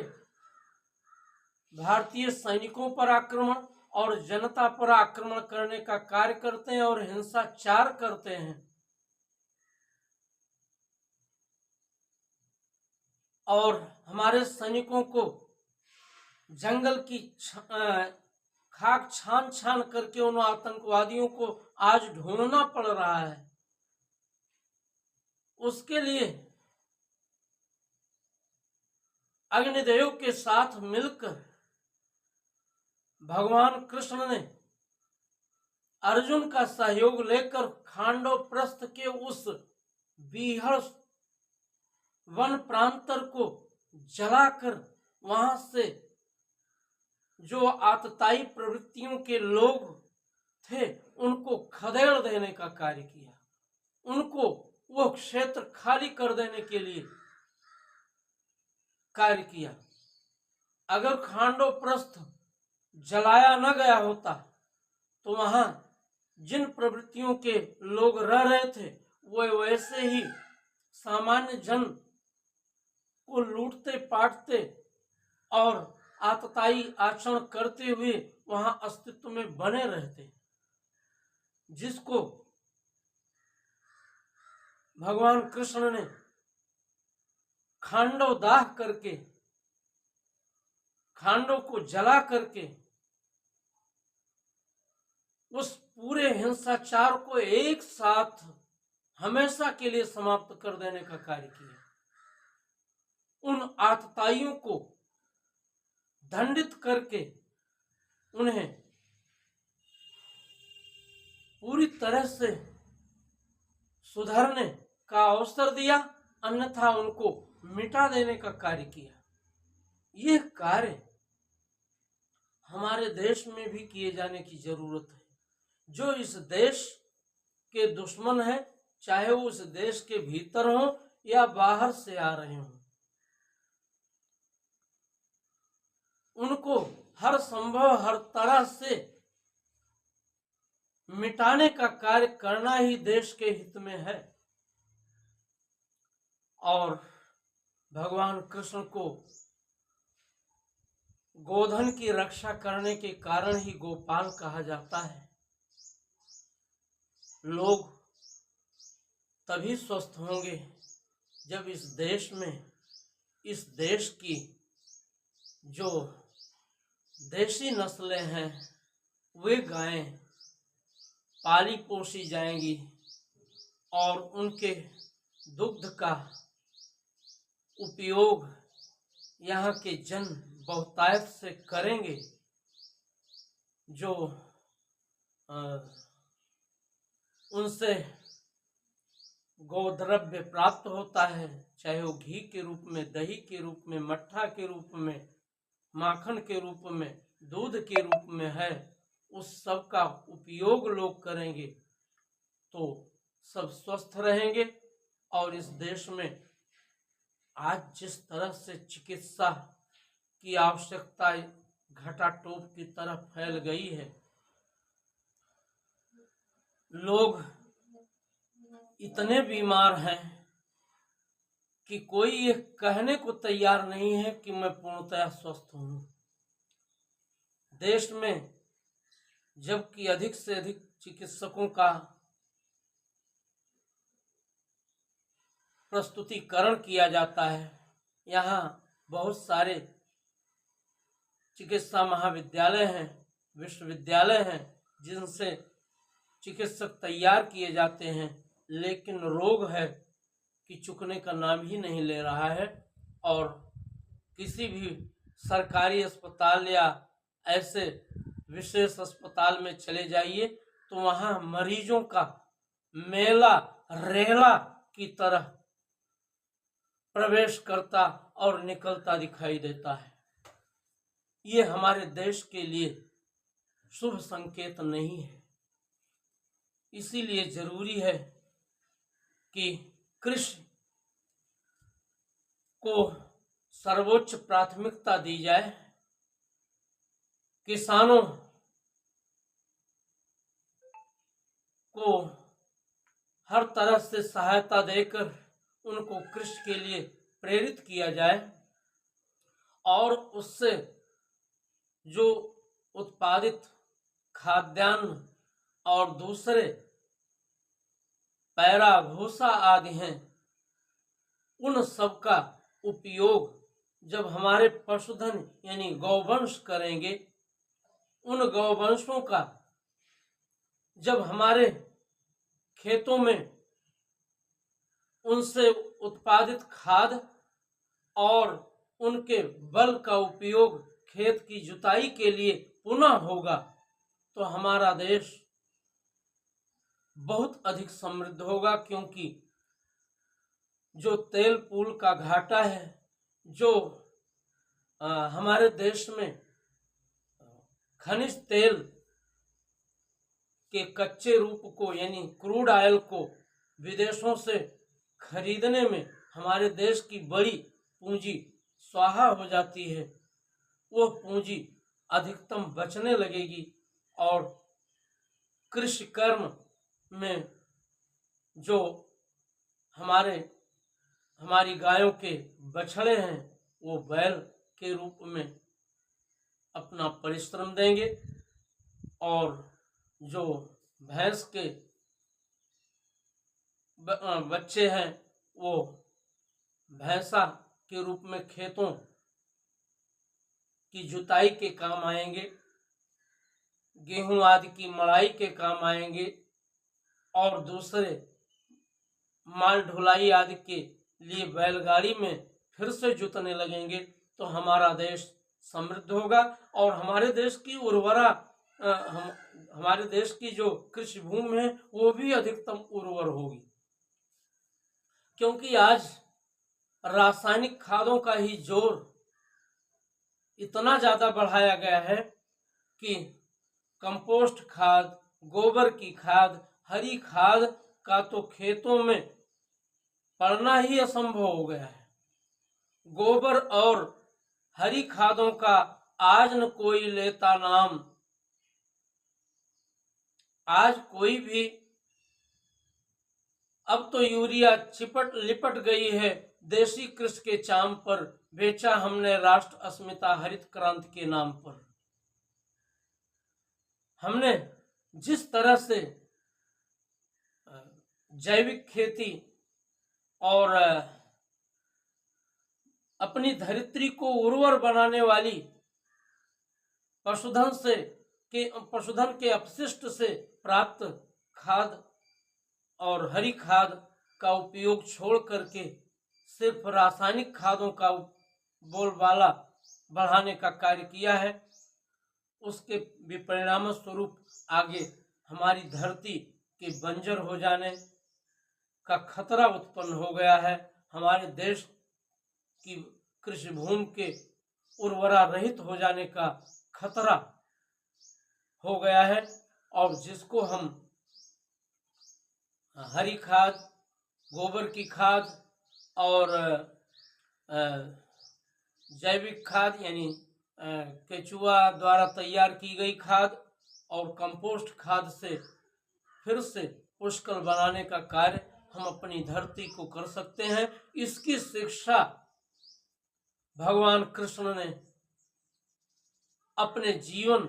भारतीय सैनिकों पर आक्रमण और जनता पर आक्रमण करने का कार्य करते हैं और हिंसाचार करते हैं। और हमारे सैनिकों को जंगल की खाक छान छान करके उन आतंकवादियों को आज ढूंढना पड़ रहा है। उसके लिए अग्निदेव के साथ मिलकर भगवान कृष्ण ने अर्जुन का सहयोग लेकर खांडवप्रस्थ के उस बीहड़ वन प्रांतर को जलाकर वहां से जो आतताई प्रवृत्तियों के लोग थे उनको खदेड़ देने का कार्य किया, उनको वो क्षेत्र खाली कर देने के लिए कार्य किया। अगर खांडवप्रस्थ जलाया न गया होता तो वहां जिन प्रवृत्तियों के लोग रह रहे थे वो वैसे ही सामान्य जन को लूटते पाटते और आतताई आचरण करते हुए वहां अस्तित्व में बने रहते, जिसको भगवान कृष्ण ने खांडव दाह करके, खांडव को जला करके उस पूरे हिंसाचार को एक साथ हमेशा के लिए समाप्त कर देने का कार्य किया। उन आतताइयों को दंडित करके उन्हें पूरी तरह से सुधरने का अवसर दिया, अन्यथा उनको मिटा देने का कार्य किया। यह कार्य हमारे देश में भी किए जाने की जरूरत है। जो इस देश के दुश्मन हैं, चाहे वो उस देश के भीतर हो या बाहर से आ रहे हों, उनको हर संभव हर तरह से मिटाने का कार्य करना ही देश के हित में है। और भगवान कृष्ण को गोधन की रक्षा करने के कारण ही गोपाल कहा जाता है। लोग तभी स्वस्थ होंगे जब इस देश में, इस देश की जो देशी नस्लें हैं वे गायें पाली पोसी जाएंगी और उनके दुग्ध का उपयोग यहाँ के जन बहुतायत से करेंगे। जो उनसे गोद्रव्य प्राप्त होता है, चाहे वो घी के रूप में, दही के रूप में, मट्ठा के रूप में, माखन के रूप में, दूध के रूप में है, उस सब का उपयोग लोग करेंगे तो सब स्वस्थ रहेंगे। और इस देश में आज जिस तरह से चिकित्सा की आवश्यकता घटाटोप की तरफ फैल गई है, लोग इतने बीमार हैं कि कोई ये कहने को तैयार नहीं है कि मैं पूर्णतया स्वस्थ हूं। देश में जबकि अधिक से अधिक चिकित्सकों का प्रस्तुतिकरण किया जाता है, यहाँ बहुत सारे चिकित्सा महाविद्यालय हैं, विश्वविद्यालय हैं, जिनसे चिकित्सक तैयार किए जाते हैं, लेकिन रोग है कि चुकने का नाम ही नहीं ले रहा है। और किसी भी सरकारी अस्पताल या ऐसे विशेष अस्पताल में चले जाइए तो वहाँ मरीजों का मेला रेला की तरह प्रवेश करता और निकलता दिखाई देता है। ये हमारे देश के लिए शुभ संकेत नहीं है। इसीलिए जरूरी है कि कृषि को सर्वोच्च प्राथमिकता दी जाए, किसानों को हर तरह से सहायता देकर उनको कृषि के लिए प्रेरित किया जाए और उससे जो उत्पादित खाद्यान्न और दूसरे पैरा भूसा आदि हैं, उन सब का उपयोग जब हमारे पशुधन यानी गौवंश करेंगे, उन गौवंशों का जब हमारे खेतों में उनसे उत्पादित खाद और उनके बल का उपयोग खेत की जुताई के लिए पुनः होगा तो हमारा देश बहुत अधिक समृद्ध होगा। क्योंकि जो तेल पुल का घाटा है, जो हमारे देश में खनिज तेल के कच्चे रूप को यानी क्रूड ऑयल को विदेशों से खरीदने में हमारे देश की बड़ी पूंजी स्वाहा हो जाती है, वो पूंजी अधिकतम बचने लगेगी और कृषि कर्म में जो हमारी गायों के बछड़े हैं वो बैल के रूप में अपना परिश्रम देंगे और जो भैंस के बच्चे हैं वो भैंसा के रूप में खेतों की जुताई के काम आएंगे, गेहूं आदि की मड़ाई के काम आएंगे और दूसरे माल ढुलाई आदि के लिए बैलगाड़ी में फिर से जुतने लगेंगे तो हमारा देश समृद्ध होगा और हमारे देश की हमारे देश की जो कृषि भूमि है वो भी अधिकतम उर्वर होगी, क्योंकि आज रासायनिक खादों का ही जोर इतना ज्यादा बढ़ाया गया है कि कंपोस्ट खाद, गोबर की खाद, हरी खाद का तो खेतों में पड़ना ही असंभव हो गया है। गोबर और हरी खादों का आज न कोई लेता नाम, आज कोई भी, अब तो यूरिया चिपट लिपट गई है देसी कृषि के चाम पर, बेचा हमने राष्ट्र अस्मिता हरित क्रांति के नाम पर। हमने जिस तरह से जैविक खेती और अपनी धरित्री को उर्वर बनाने वाली पशुधन के अपशिष्ट से प्राप्त खाद और हरी खाद का उपयोग छोड़ करके सिर्फ रासायनिक खादों का बोलबाला बढ़ाने का कार्य किया है, उसके विपरिणाम स्वरूप आगे हमारी धरती के बंजर हो जाने का खतरा उत्पन्न हो गया है। हमारे देश की कृषि भूमि के उर्वरा रहित हो जाने का खतरा हो गया है और जिसको हम हरी खाद, गोबर की खाद और जैविक खाद यानी केचुआ द्वारा तैयार की गई खाद और कंपोस्ट खाद से फिर से पुष्कल बनाने का कार्य हम अपनी धरती को कर सकते हैं। इसकी शिक्षा भगवान कृष्ण ने अपने जीवन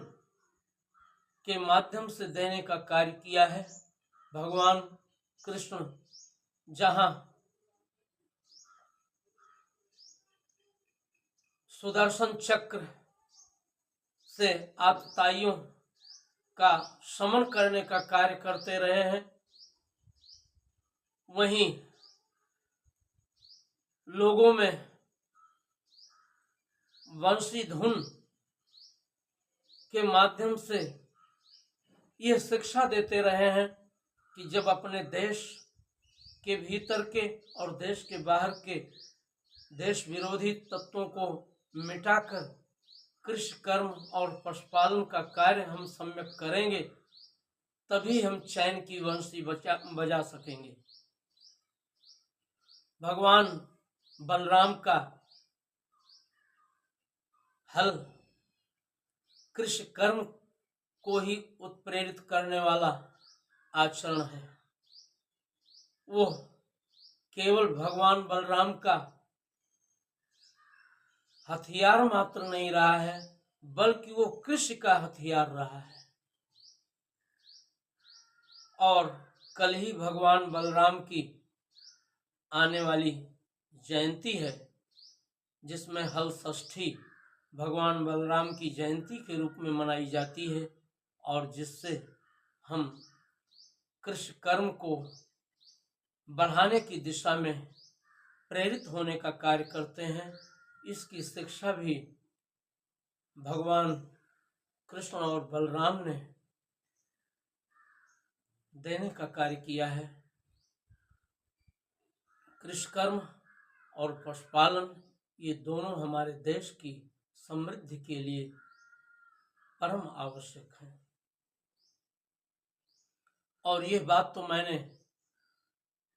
के माध्यम से देने का कार्य किया है। भगवान कृष्ण जहां सुदर्शन चक्र से आतताइयों का शमन करने का कार्य करते रहे हैं, वहीं लोगों में वंशी धुन के माध्यम से यह शिक्षा देते रहे हैं कि जब अपने देश के भीतर के और देश के बाहर के देश विरोधी तत्वों को मिटाकर कृषि कर्म और पशुपालन का कार्य हम सम्यक करेंगे तभी हम चैन की वंशी बजा सकेंगे। भगवान बलराम का हल कृषि कर्म को ही उत्प्रेरित करने वाला आचरण है। वो केवल भगवान बलराम का हथियार मात्र नहीं रहा है, बल्कि वो कृषि का हथियार रहा है। और कल ही भगवान बलराम की आने वाली जयंती है, जिसमें हल षष्ठी भगवान बलराम की जयंती के रूप में मनाई जाती है और जिससे हम कृषि कर्म को बढ़ाने की दिशा में प्रेरित होने का कार्य करते हैं। इसकी शिक्षा भी भगवान कृष्ण और बलराम ने देने का कार्य किया है। कृषि कर्म और पशुपालन ये दोनों हमारे देश की समृद्धि के लिए परम आवश्यक है। और ये बात तो मैंने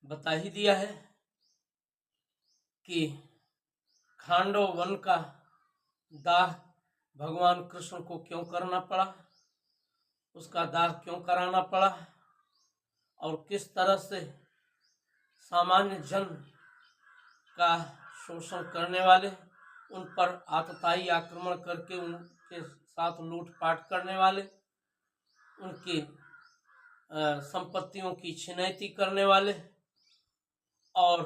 बता ही दिया है कि खांडव वन का दाह भगवान कृष्ण को क्यों करना पड़ा, उसका दाह क्यों कराना पड़ा और किस तरह से सामान्य जन का शोषण करने वाले उन पर आतताई आक्रमण करके उन के साथ लूटपाट करने वाले, उनकी संपत्तियों की छिनैती करने वाले और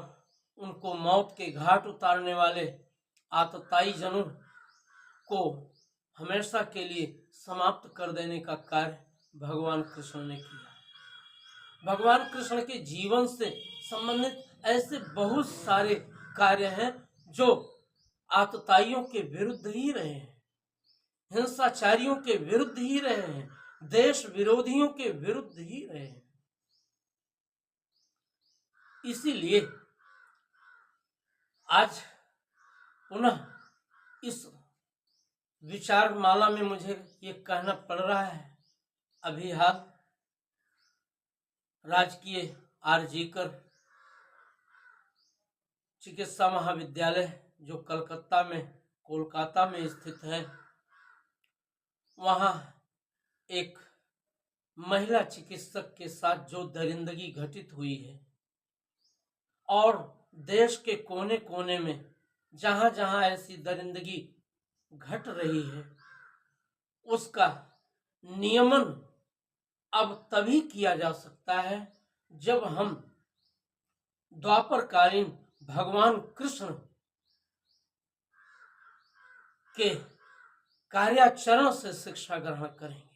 उनको मौत के घाट उतारने वाले आतताई जनों को हमेशा के लिए समाप्त कर देने का कार्य भगवान कृष्ण ने किया। भगवान कृष्ण के जीवन से संबंधित ऐसे बहुत सारे कार्य हैं जो आतताइयों के विरुद्ध ही रहे हैं, हिंसाचारियों के विरुद्ध ही रहे हैं, देश विरोधियों के विरुद्ध ही रहे हैं। इसीलिए आज पुनः इस विचारमाला में मुझे ये कहना पड़ रहा है। अभी हाल राजकीय आरजीकर चिकित्सा महाविद्यालय जो कोलकाता में स्थित है, वहां एक महिला चिकित्सक के साथ जो दरिंदगी घटित हुई है और देश के कोने कोने में जहां जहां ऐसी दरिंदगी घट रही है, उसका नियमन अब तभी किया जा सकता है जब हम द्वापरकालीन भगवान कृष्ण के कार्याचरण से शिक्षा ग्रहण करेंगे।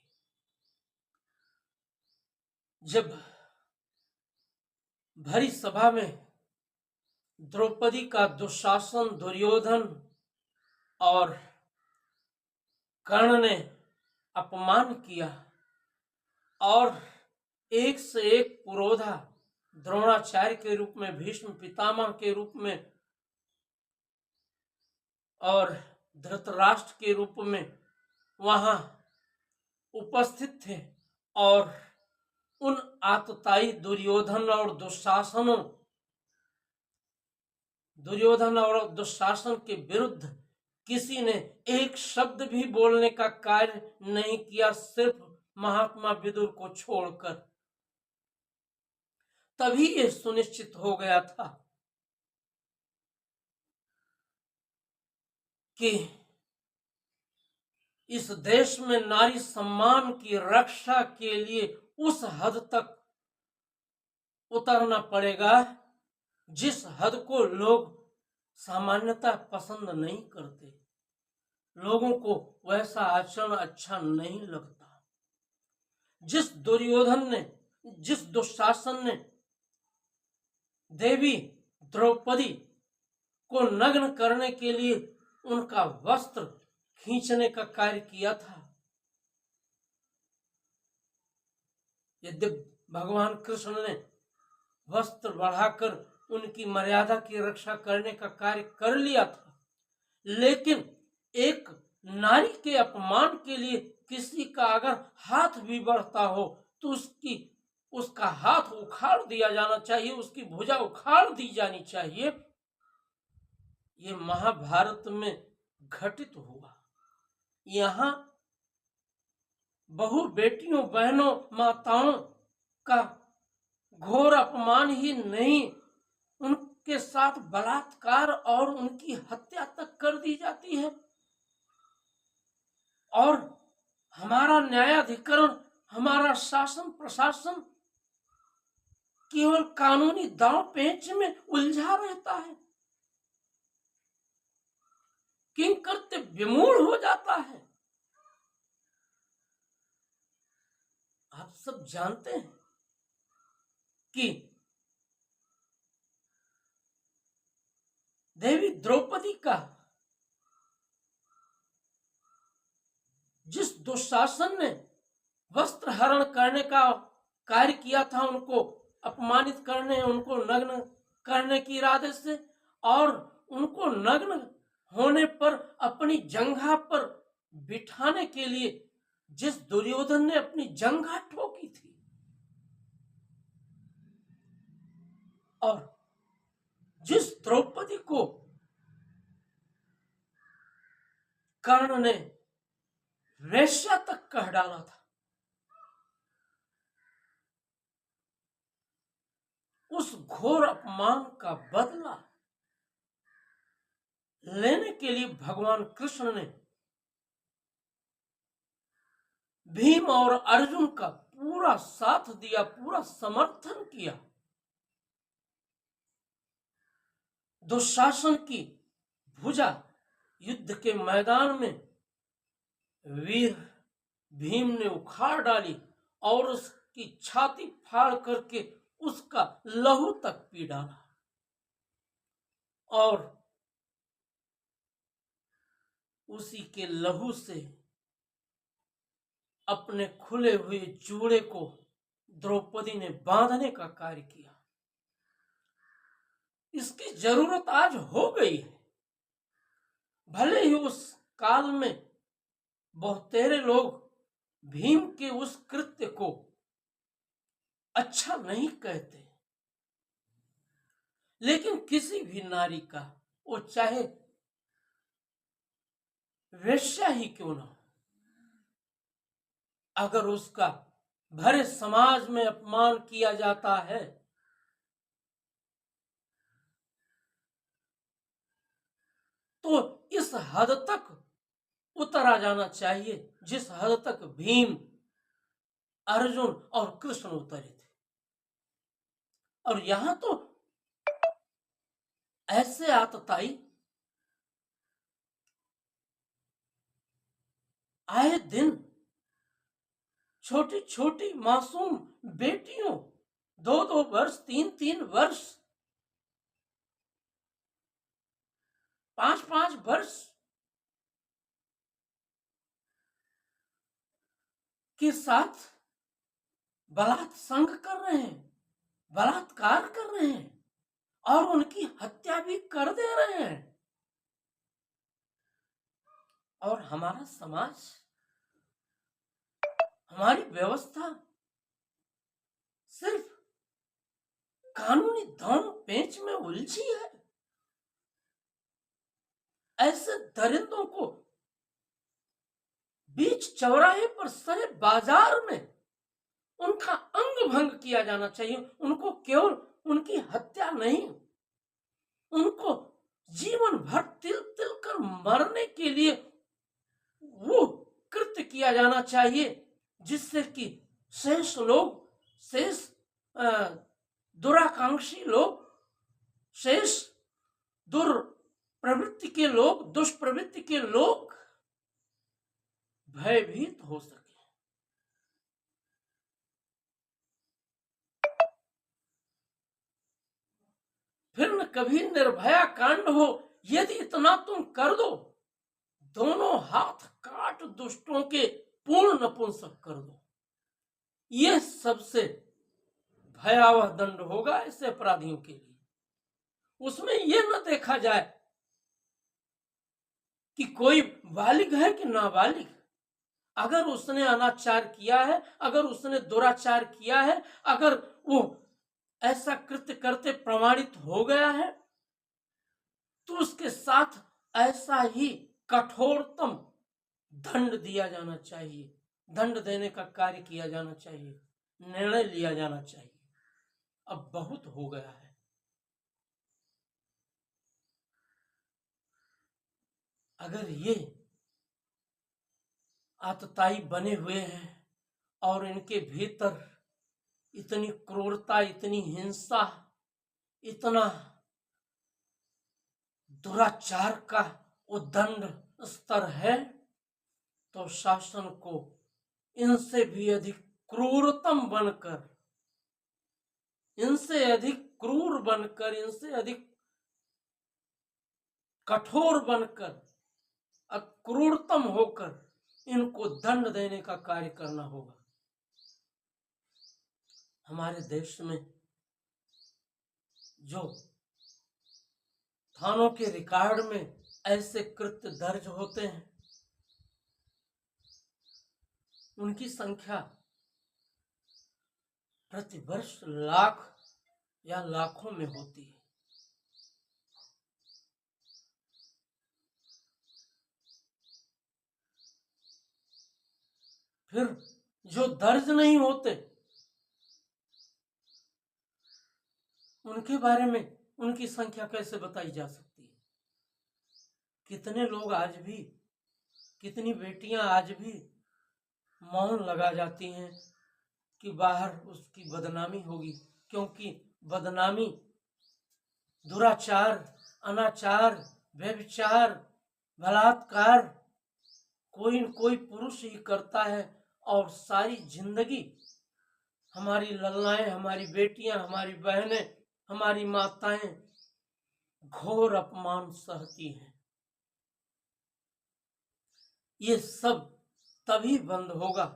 जब भरी सभा में द्रौपदी का दुशासन, दुर्योधन और कर्ण ने अपमान किया और एक से एक पुरोधा, द्रोणाचार्य के रूप में, भीष्म पितामह के रूप में और धृतराष्ट्र के रूप में वहां उपस्थित थे और उन आतताई दुर्योधन और दुशासन के विरुद्ध किसी ने एक शब्द भी बोलने का कार्य नहीं किया, सिर्फ महात्मा विदुर को छोड़कर। तभी यह सुनिश्चित हो गया था कि इस देश में नारी सम्मान की रक्षा के लिए उस हद तक उतरना पड़ेगा जिस हद को लोग सामान्यतः पसंद नहीं करते। लोगों को वैसा आचरण अच्छा नहीं लगता। जिस दुशासन ने देवी द्रौपदी को नग्न करने के लिए उनका वस्त्र खींचने का कार्य किया था, यदि भगवान कृष्ण ने वस्त्र बढ़ाकर उनकी मर्यादा की रक्षा करने का कार्य कर लिया था, लेकिन एक नारी के अपमान के लिए किसी का अगर हाथ भी बढ़ता हो तो उसका हाथ उखाड़ दिया जाना चाहिए, उसकी भुजा उखाड़ दी जानी चाहिए। ये महाभारत में घटित हुआ। यहाँ बहु बेटियों, बहनों, माताओं का घोर अपमान ही नहीं, उनके साथ बलात्कार और उनकी हत्या तक कर दी जाती है। और हमारा न्यायाधिकरण, हमारा शासन प्रशासन केवल कानूनी दांव पेंच में उलझा रहता है, किंकृत्य विमूढ़ हो जाता है। आप सब जानते हैं कि देवी द्रौपदी का जिस दुशासन ने वस्त्र हरण करने का कार्य किया था, उनको अपमानित करने, उनको नग्न करने के इरादे से, और उनको नग्न होने पर अपनी जंघा पर बिठाने के लिए जिस दुर्योधन ने अपनी जंघा ठोकी थी, और जिस द्रौपदी को कर्ण ने वेश्या तक कह डाला था, उस घोर अपमान का बदला लेने के लिए भगवान कृष्ण ने भीम और अर्जुन का पूरा साथ दिया, पूरा समर्थन किया। दुशासन की भुजा युद्ध के मैदान में वीर भीम ने उखाड़ डाली और उसकी छाती फाड़ करके उसका लहू तक पी डाला और उसी के लहू से अपने खुले हुए जूड़े को द्रौपदी ने बांधने का कार्य किया। इसकी जरूरत आज हो गई है। भले ही उस काल में बहुतेरे लोग भीम के उस कृत्य को अच्छा नहीं कहते, लेकिन किसी भी नारी का, वो चाहे वेश्या ही क्यों ना हो, अगर उसका भरे समाज में अपमान किया जाता है तो इस हद तक उतरा जाना चाहिए जिस हद तक भीम, अर्जुन और कृष्ण उतरे थे। और यहां तो ऐसे आतताई आए दिन छोटी छोटी मासूम बेटियों, 2-2 वर्ष, 3-3 वर्ष, 5-5 वर्ष के साथ बलात्संग कर रहे हैं, बलात्कार कर रहे हैं और उनकी हत्या भी कर दे रहे हैं। और हमारा समाज, हमारी व्यवस्था सिर्फ कानूनी दांव पेंच में उलझी है। ऐसे दरिंदों को बीच चौराहे पर सरे बाजार में उनका अंग भंग किया जाना चाहिए। उनको केवल उनकी हत्या नहीं, उनको जीवन भर तिल तिल कर मरने के लिए वो कृत्य किया जाना चाहिए जिससे कि शेष लोग, शेष दुराकांक्षी लोग, शेष दुष्प्रवृत्ति के लोग, दुष्प्रवृत्ति के लोग भयभीत हो सके। फिर न कभी निर्भया कांड हो। यदि इतना तुम कर दो, दोनों हाथ काट दुष्टों के पूर्ण नपुंसक कर दो, यह सबसे भयावह दंड होगा ऐसे अपराधियों के लिए। उसमें यह न देखा जाए कि कोई बालिग है कि नाबालिग। अगर उसने अनाचार किया है, अगर उसने दुराचार किया है, अगर वो ऐसा कृत्य करते प्रमाणित हो गया है तो उसके साथ ऐसा ही कठोरतम दंड दिया जाना चाहिए, दंड देने का कार्य किया जाना चाहिए, निर्णय लिया जाना चाहिए। अब बहुत हो गया है। अगर ये आतताई बने हुए हैं और इनके भीतर इतनी क्रूरता, इतनी हिंसा, इतना दुराचार का उद्दंड स्तर है तो शासन को इनसे भी अधिक क्रूरतम बनकर, इनसे अधिक क्रूर बनकर, इनसे अधिक कठोर बनकर, क्रूरतम होकर इनको दंड देने का कार्य करना होगा। हमारे देश में जो थानों के रिकॉर्ड में ऐसे कृत्य दर्ज होते हैं उनकी संख्या प्रतिवर्ष लाख या लाखों में होती है। फिर जो दर्ज नहीं होते उनके बारे में उनकी संख्या कैसे बताई जा सकती है? कितने लोग आज भी, कितनी बेटियां आज भी मौन लगा जाती हैं कि बाहर उसकी बदनामी होगी, क्योंकि बदनामी दुराचार, अनाचार, व्यभिचार, बलात्कार कोई न कोई पुरुष ही करता है। और सारी जिंदगी हमारी लल्लाएं, हमारी बेटियां, हमारी बहनें, हमारी माताएं घोर अपमान सहती हैं। ये सब तभी बंद होगा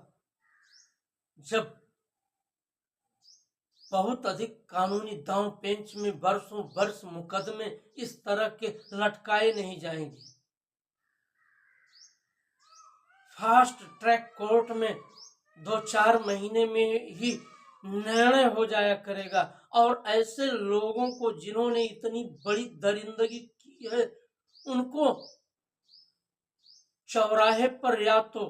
जब बहुत अधिक कानूनी दांव पेंच में वर्षों वर्ष मुकदमे इस तरह के लटकाए नहीं जाएंगे। फास्ट ट्रैक कोर्ट में 2-4 महीने में ही निर्णय हो जाया करेगा। और ऐसे लोगों को जिन्होंने इतनी बड़ी दरिंदगी की है, उनको चौराहे पर या तो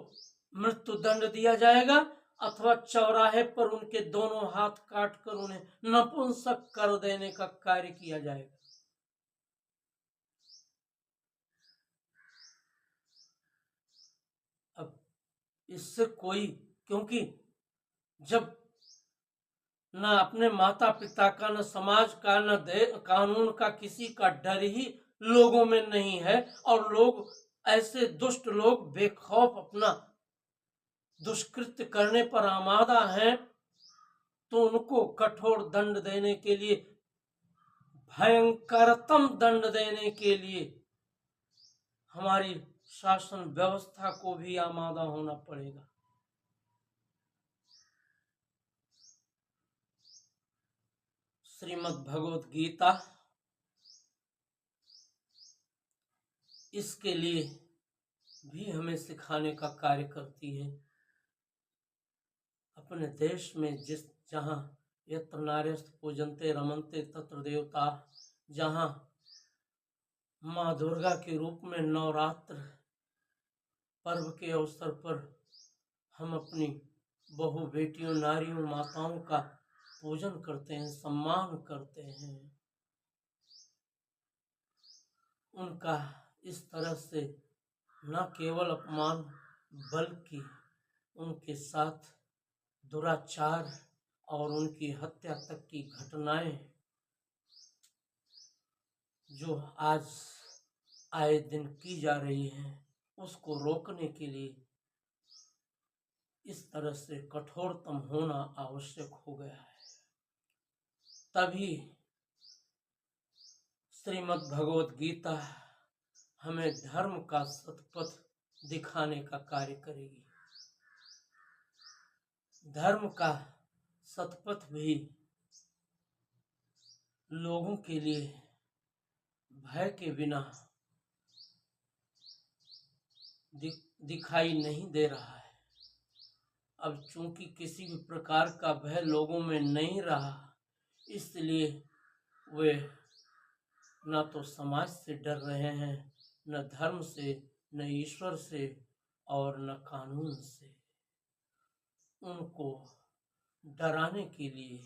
मृत्यु दंड दिया जाएगा अथवा चौराहे पर उनके दोनों हाथ काटकर उन्हें नपुंसक कर देने का कार्य किया जाएगा। अब इससे कोई, क्योंकि जब न अपने माता पिता का, न समाज का, न कानून का, किसी का डर ही लोगों में नहीं है, और लोग ऐसे दुष्ट लोग बेखौफ अपना दुष्कृत्य करने पर आमादा हैं, तो उनको कठोर दंड देने के लिए, भयंकरतम दंड देने के लिए हमारी शासन व्यवस्था को भी आमादा होना पड़ेगा। श्रीमद् भगवत गीता इसके लिए भी हमें सिखाने का कार्य करती है। अपने देश में जहाँ यत्र नार्यस्तु पूजन्ते रमन्ते तत्र देवता, जहाँ माँ दुर्गा के रूप में नवरात्र पर्व के अवसर पर हम अपनी बहु बेटियों, नारियों, माताओं का पूजन करते हैं, सम्मान करते हैं, उनका इस तरह से न केवल अपमान बल्कि उनके साथ दुराचार और उनकी हत्या तक की घटनाएं जो आज आए दिन की जा रही हैं, उसको रोकने के लिए इस तरह से कठोरतम होना आवश्यक हो गया है। तभी श्रीमद् भगवत गीता हमें धर्म का सतपथ दिखाने का कार्य करेगी। धर्म का सतपथ भी लोगों के लिए भय के बिना दिखाई नहीं दे रहा है। अब चूंकि किसी भी प्रकार का भय लोगों में नहीं रहा, इसलिए वे न तो समाज से डर रहे हैं, न धर्म से, न ईश्वर से और न कानून से। उनको डराने के लिए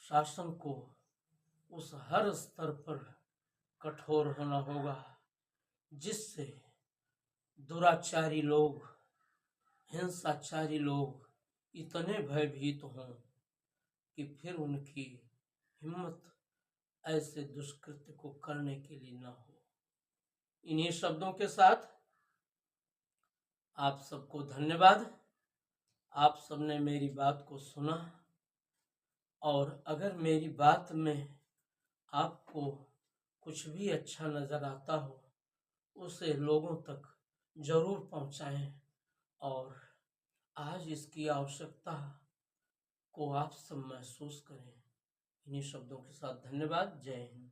शासन को उस हर स्तर पर कठोर होना होगा जिससे दुराचारी लोग, हिंसाचारी लोग इतने भयभीत हों कि फिर उनकी हिम्मत ऐसे दुष्कृत्य को करने के लिए न हो। इन्हीं शब्दों के साथ आप सबको धन्यवाद। आप सबने मेरी बात को सुना, और अगर मेरी बात में आपको कुछ भी अच्छा नज़र आता हो, उसे लोगों तक जरूर पहुंचाएं, और आज इसकी आवश्यकता को आप सब महसूस करें। इन्हीं शब्दों के साथ धन्यवाद। जय हिंद।